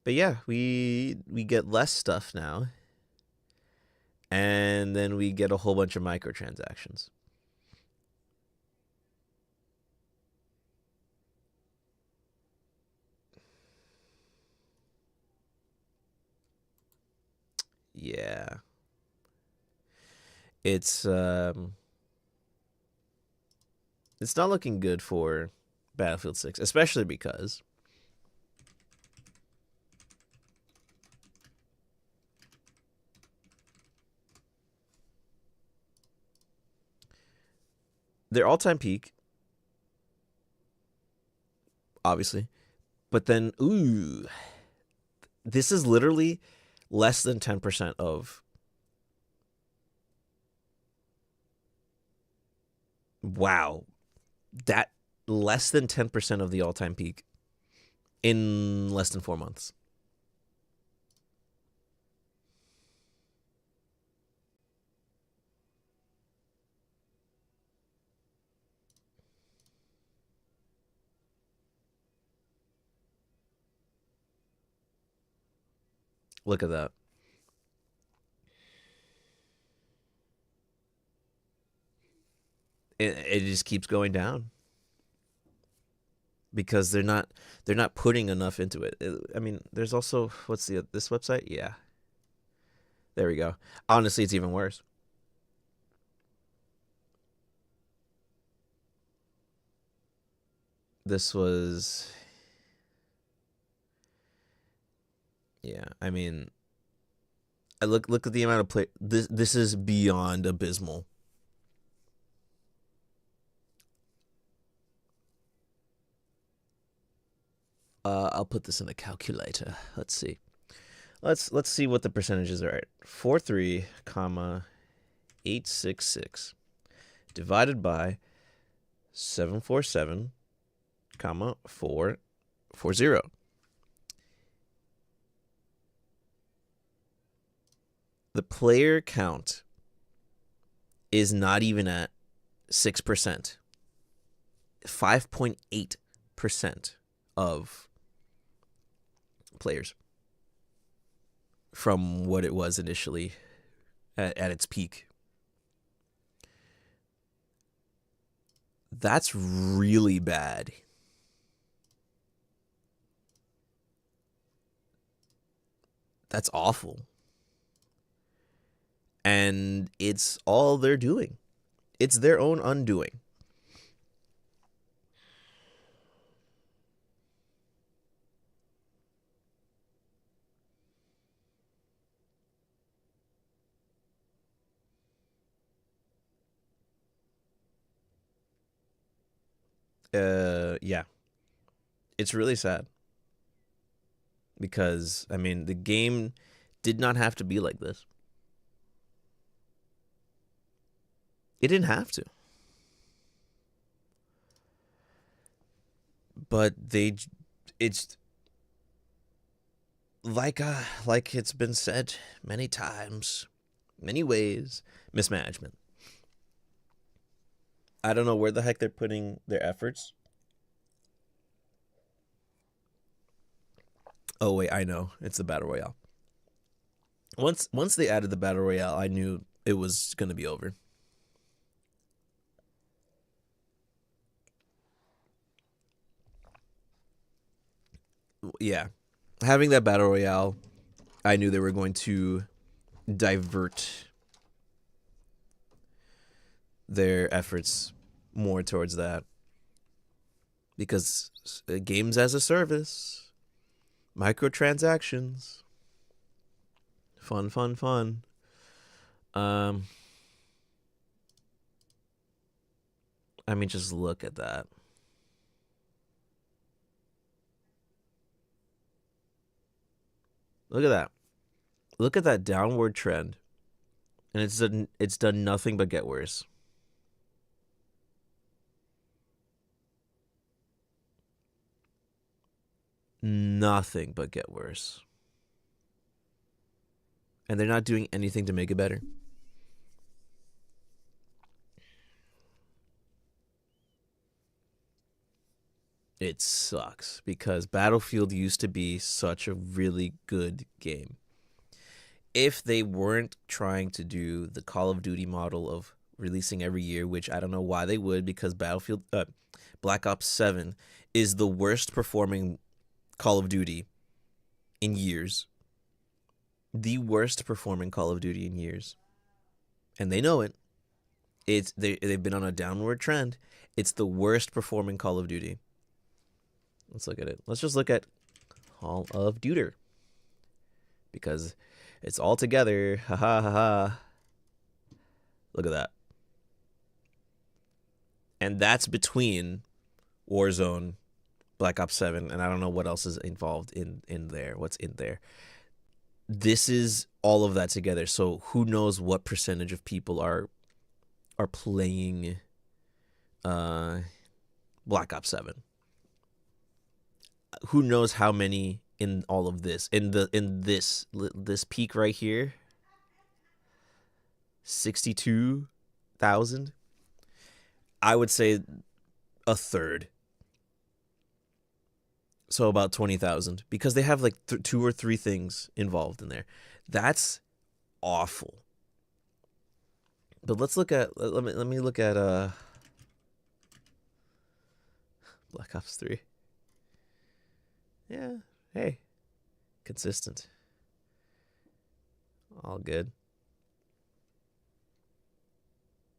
But yeah, we get less stuff now, and then we get a whole bunch of microtransactions. Yeah. It's it's not looking good for Battlefield 6, especially because their all-time peak, obviously, but then this is literally less than 10% of, wow, that less than 10% of the all-time peak in less than 4 months. Look at that. It just keeps going down because they're not putting enough into it. I mean, there's also what's this website? Yeah. There we go. Honestly, it's even worse. This was, yeah, I mean, I look at the amount of play. This is beyond abysmal. I'll put this in a calculator. Let's see. Let's see what the percentages are at. 43, comma 866 divided by 747, comma 440. The player count is not even at 6%. 5.8% of players from what it was initially at its peak. That's really bad. That's awful. And it's all they're doing. It's their own undoing. Yeah. It's really sad because I mean, the game did not have to be like this. It didn't have to. But it's like it's been said many times, many ways, mismanagement. I don't know where the heck they're putting their efforts. Oh wait, I know. It's the battle royale. Once they added the battle royale, I knew it was going to be over. Yeah. Having that battle royale, I knew they were going to divert their efforts more towards that because games as a service, microtransactions, fun, fun, fun. Um, I mean, just look at that. Look at that. Look at that downward trend. and it's done nothing but get worse. Nothing but get worse. And they're not doing anything to make it better. It sucks because Battlefield used to be such a really good game. If they weren't trying to do the Call of Duty model of releasing every year, which I don't know why they would, because Black Ops 7 is the worst performing Call of Duty in years. The worst performing Call of Duty in years. And they know it. They've been on a downward trend. It's the worst performing Call of Duty. Let's look at it. Let's just look at Call of Duty. Because it's all together. Ha ha ha ha. Look at that. And that's between Warzone, Black Ops 7, and I don't know what else is involved in there. What's in there? This is all of that together. So who knows what percentage of people are playing Black Ops 7? Who knows how many in all of this? In this peak right here, 62,000. I would say a third. So about 20,000, because they have like 2 or 3 things involved in there. That's awful. But let's look at let me look at Black Ops 3. Yeah, hey. Consistent. All good.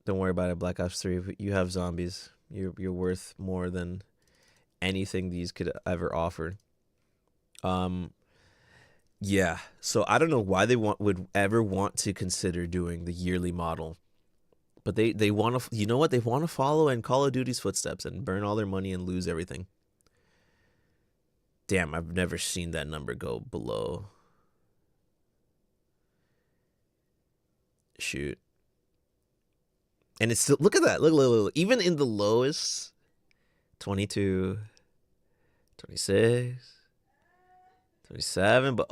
Don't worry about it, Black Ops 3. You have zombies. You're worth more than anything these could ever offer. Yeah. So I don't know why they would ever want to consider doing the yearly model. But they want to, you know what? They want to follow in Call of Duty's footsteps and burn all their money and lose everything. Damn, I've never seen that number go below. Shoot. And it's still, look at that. Look. Even in the lowest, 22, 26, 27, but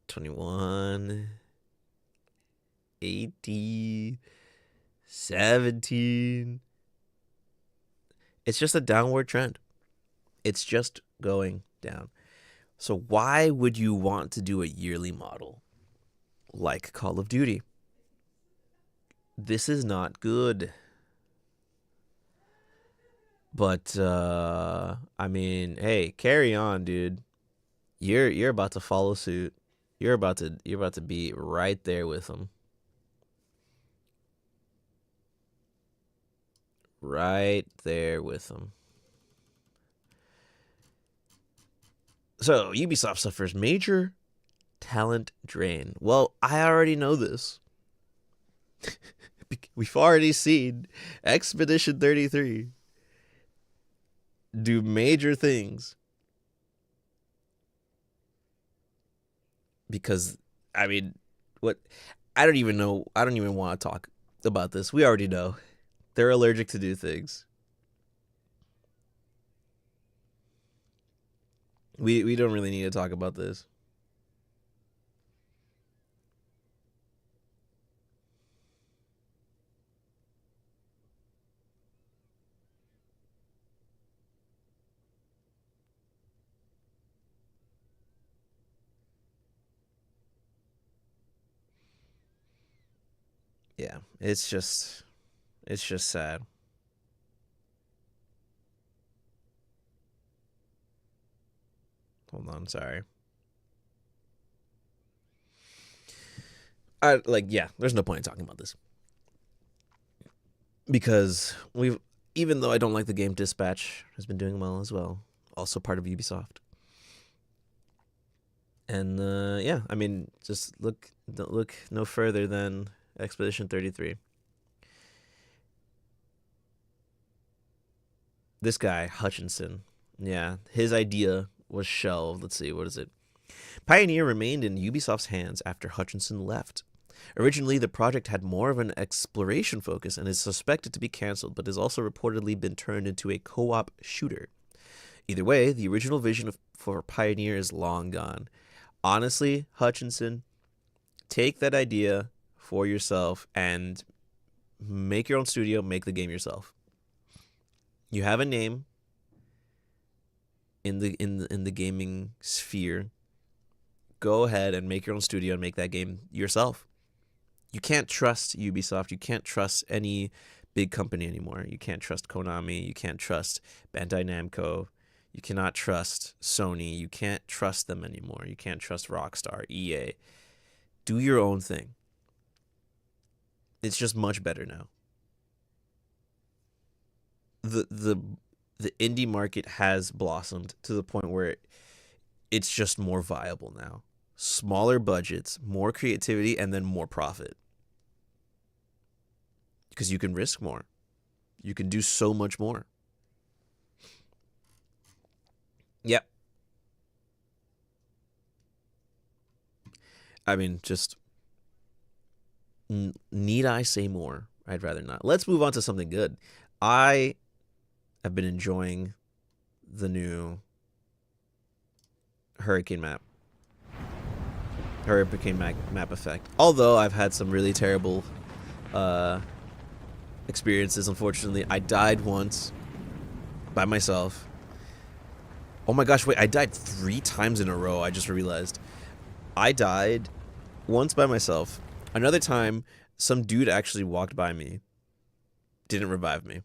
21, 80, 17. It's just a downward trend. It's just going down. So why would you want to do a yearly model like Call of Duty? This is not good. But I mean, hey, carry on, dude. You're about to follow suit. You're about to be right there with them. Right there with them. So, Ubisoft suffers major talent drain. Well, I already know this. We've already seen Expedition 33 do major things. Because, I mean, I don't even want to talk about this. We already know. They're allergic to do things. We don't really need to talk about this. Yeah, it's just sad. Hold on, sorry. There's no point in talking about this. Because even though I don't like the game, Dispatch has been doing well as well. Also part of Ubisoft. And yeah, I mean, don't look no further than Expedition 33. This guy, Hutchinson, yeah, his idea was shelved. Let's see, what is it? Pioneer remained in Ubisoft's hands after Hutchinson left. Originally, the project had more of an exploration focus and is suspected to be cancelled, but has also reportedly been turned into a co-op shooter. Either way, the original vision for Pioneer is long gone. Honestly, Hutchinson, take that idea for yourself and make your own studio, make the game yourself. You have a name in the gaming sphere. Go ahead and make your own studio and make that game yourself. You can't trust Ubisoft. You can't trust any big company anymore. You can't trust Konami. You can't trust Bandai Namco. You cannot trust Sony. You can't trust them anymore. You can't trust Rockstar, EA. Do your own thing. It's just much better now. The indie market has blossomed to the point where it's just more viable now. Smaller budgets, more creativity, and then more profit. Because you can risk more. You can do so much more. Yep. I mean, just need I say more? I'd rather not. Let's move on to something good. I have been enjoying the new Hurricane map. Hurricane map effect. Although I've had some really terrible experiences, unfortunately. I died once by myself. Oh my gosh, wait, I died 3 times in a row. I just realized. I died once by myself. Another time, some dude actually walked by me. Didn't revive me.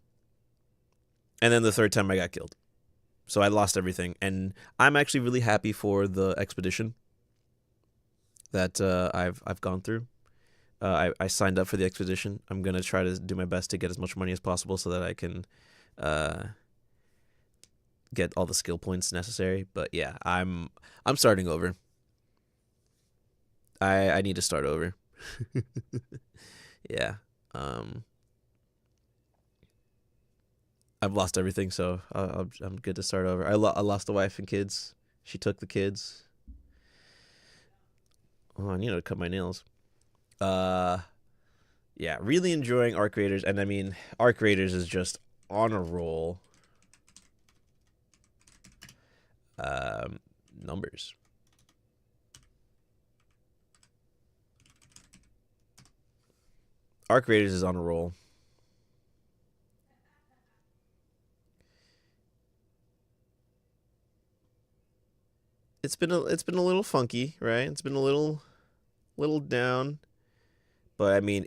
And then the third time I got killed. So I lost everything. And I'm actually really happy for the expedition that I've gone through. I signed up for the expedition. I'm going to try to do my best to get as much money as possible so that I can get all the skill points necessary. But yeah, I'm starting over. I need to start over. Yeah. I've lost everything, so I'm good to start over. I lost the wife and kids. She took the kids. Oh, I need to cut my nails. Yeah, really enjoying Arc Raiders, and I mean, Arc Raiders is just on a roll. Numbers. Arc Raiders is on a roll. It's been a little funky, right? It's been a little down, but I mean,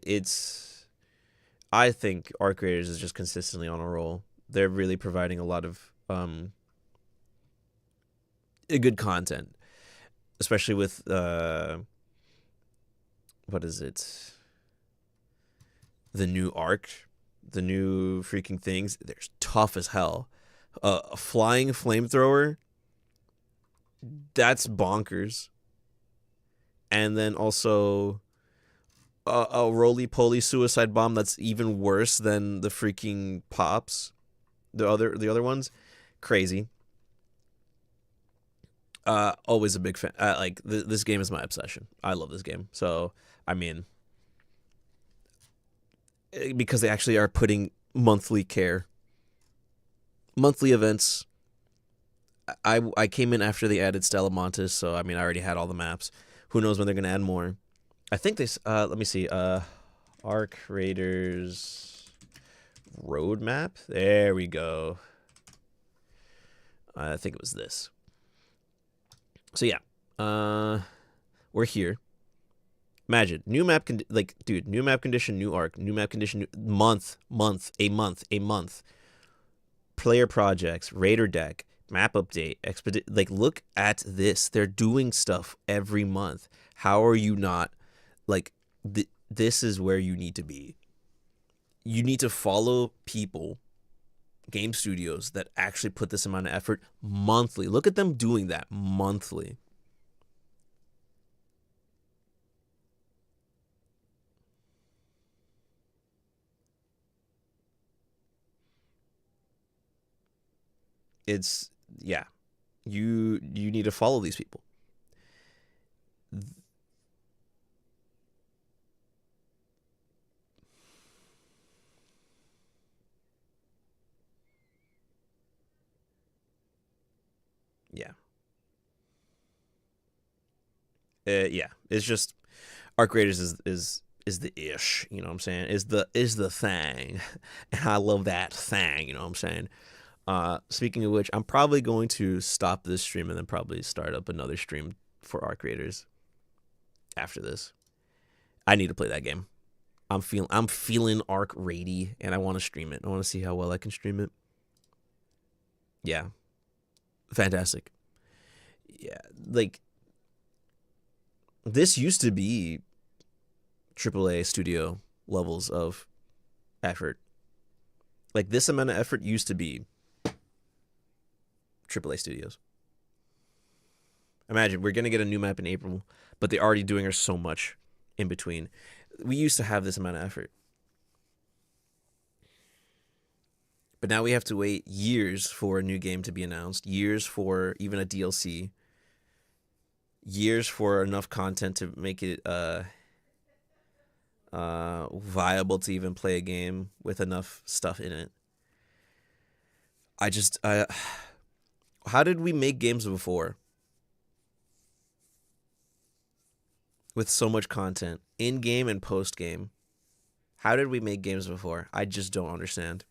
I think Arc Raiders is just consistently on a roll. They're really providing a lot of good content, especially with what is it? The new arc, the new freaking things. They're tough as hell. A flying flamethrower. That's bonkers. And then also a roly-poly suicide bomb that's even worse than the freaking pops. The other ones, crazy. Always a big fan. This game is my obsession. I love this game. So I mean, because they actually are putting monthly events. I came in after they added Stella Montes, so I mean I already had all the maps. Who knows when they're gonna add more? I think they let me see. Arc Raiders roadmap. There we go. I think it was this. So yeah, we're here. Imagine new map new map condition, new arc, new map condition, month, a month. Player projects, Raider deck, map update, look at this. They're doing stuff every month. How are you not this is where you need to be. You need to follow people, game studios that actually put this amount of effort monthly. Look at them doing that monthly. It's yeah. You need to follow these people. Yeah, it's just Arc Raiders is the ish. You know what I'm saying? Is the thing, and I love that thing. You know what I'm saying? Speaking of which, I'm probably going to stop this stream and then probably start up another stream for Arc Raiders after this. I need to play that game. I'm feeling Arc Rady, and I want to stream it. I want to see how well I can stream it. Yeah, fantastic. Yeah, like this used to be AAA studio levels of effort. Like this amount of effort used to be AAA studios. Imagine we're gonna get a new map in April, but they're already doing so much in between. We used to have this amount of effort, but now we have to wait years for a new game to be announced, years for even a DLC, years for enough content to make it viable to even play a game with enough stuff in it. How did we make games before with so much content in game and post game? How did we make games before? I just don't understand.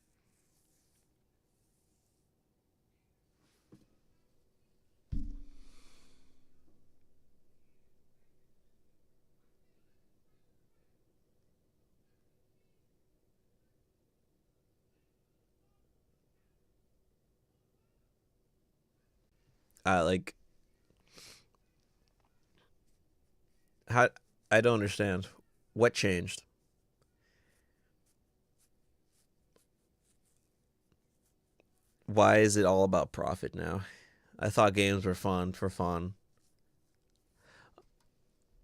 Like how I don't understand. What changed? Why is it all about profit now? I thought games were fun for fun.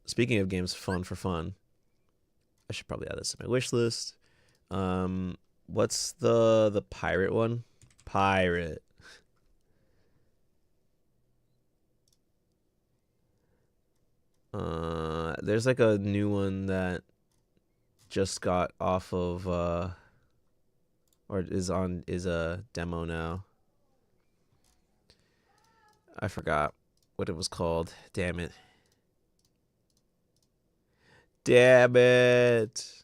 Speaking of games fun for fun, I should probably add this to my wish list. What's the pirate one? Pirate. There's like a new one that just got off of or is a demo now. I forgot what it was called. Damn it. Damn it.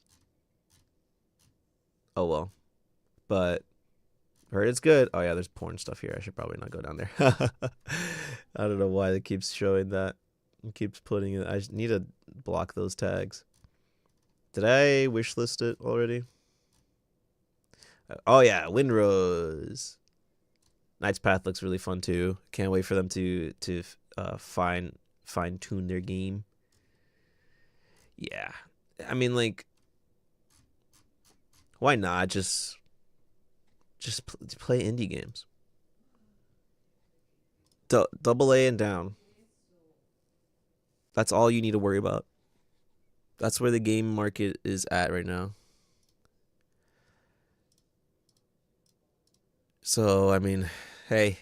Oh well. But heard it's good. Oh yeah, there's porn stuff here. I should probably not go down there. I don't know why it keeps showing that. It keeps putting it. I need to block those tags. Did I wishlist it already? Oh yeah, Windrose. Knight's Path looks really fun too. Can't wait for them to fine tune their game. Yeah, I mean like, why not just play indie games? Double A and down. That's all you need to worry about. That's where the game market is at right now. So, I mean, hey,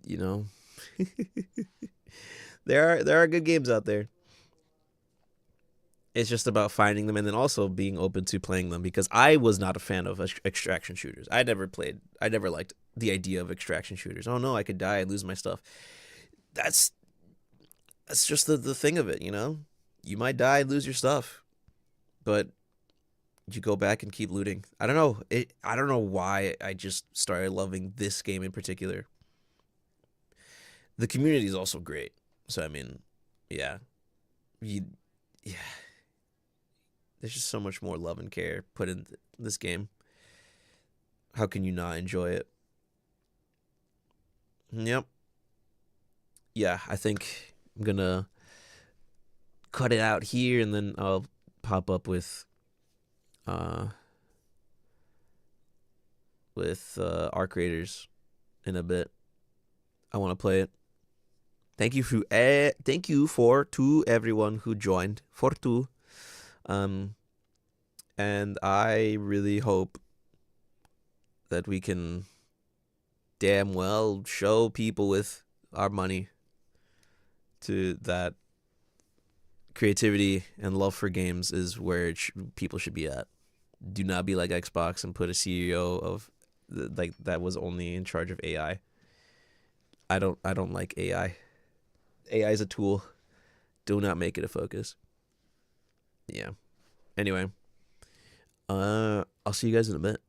you know, there are good games out there. It's just about finding them and then also being open to playing them, because I was not a fan of extraction shooters. I never liked the idea of extraction shooters. Oh no, I could die, I'd lose my stuff. That's just the thing of it, you know? You might die, lose your stuff, but you go back and keep looting. I don't know. I don't know why I just started loving this game in particular. The community is also great. So I mean, yeah. Yeah. There's just so much more love and care put in this game. How can you not enjoy it? Yep. Yeah, I think I'm gonna cut it out here and then I'll pop up with Arc Raiders in a bit. I want to play it. Thank you for to everyone who joined for two. And I really hope that we can damn well show people with our money to that creativity and love for games is where people should be at. Do not be like Xbox and put a CEO of like that was only in charge of AI. I don't like AI. AI is a tool. Do not make it a focus. Yeah. Anyway, I'll see you guys in a bit.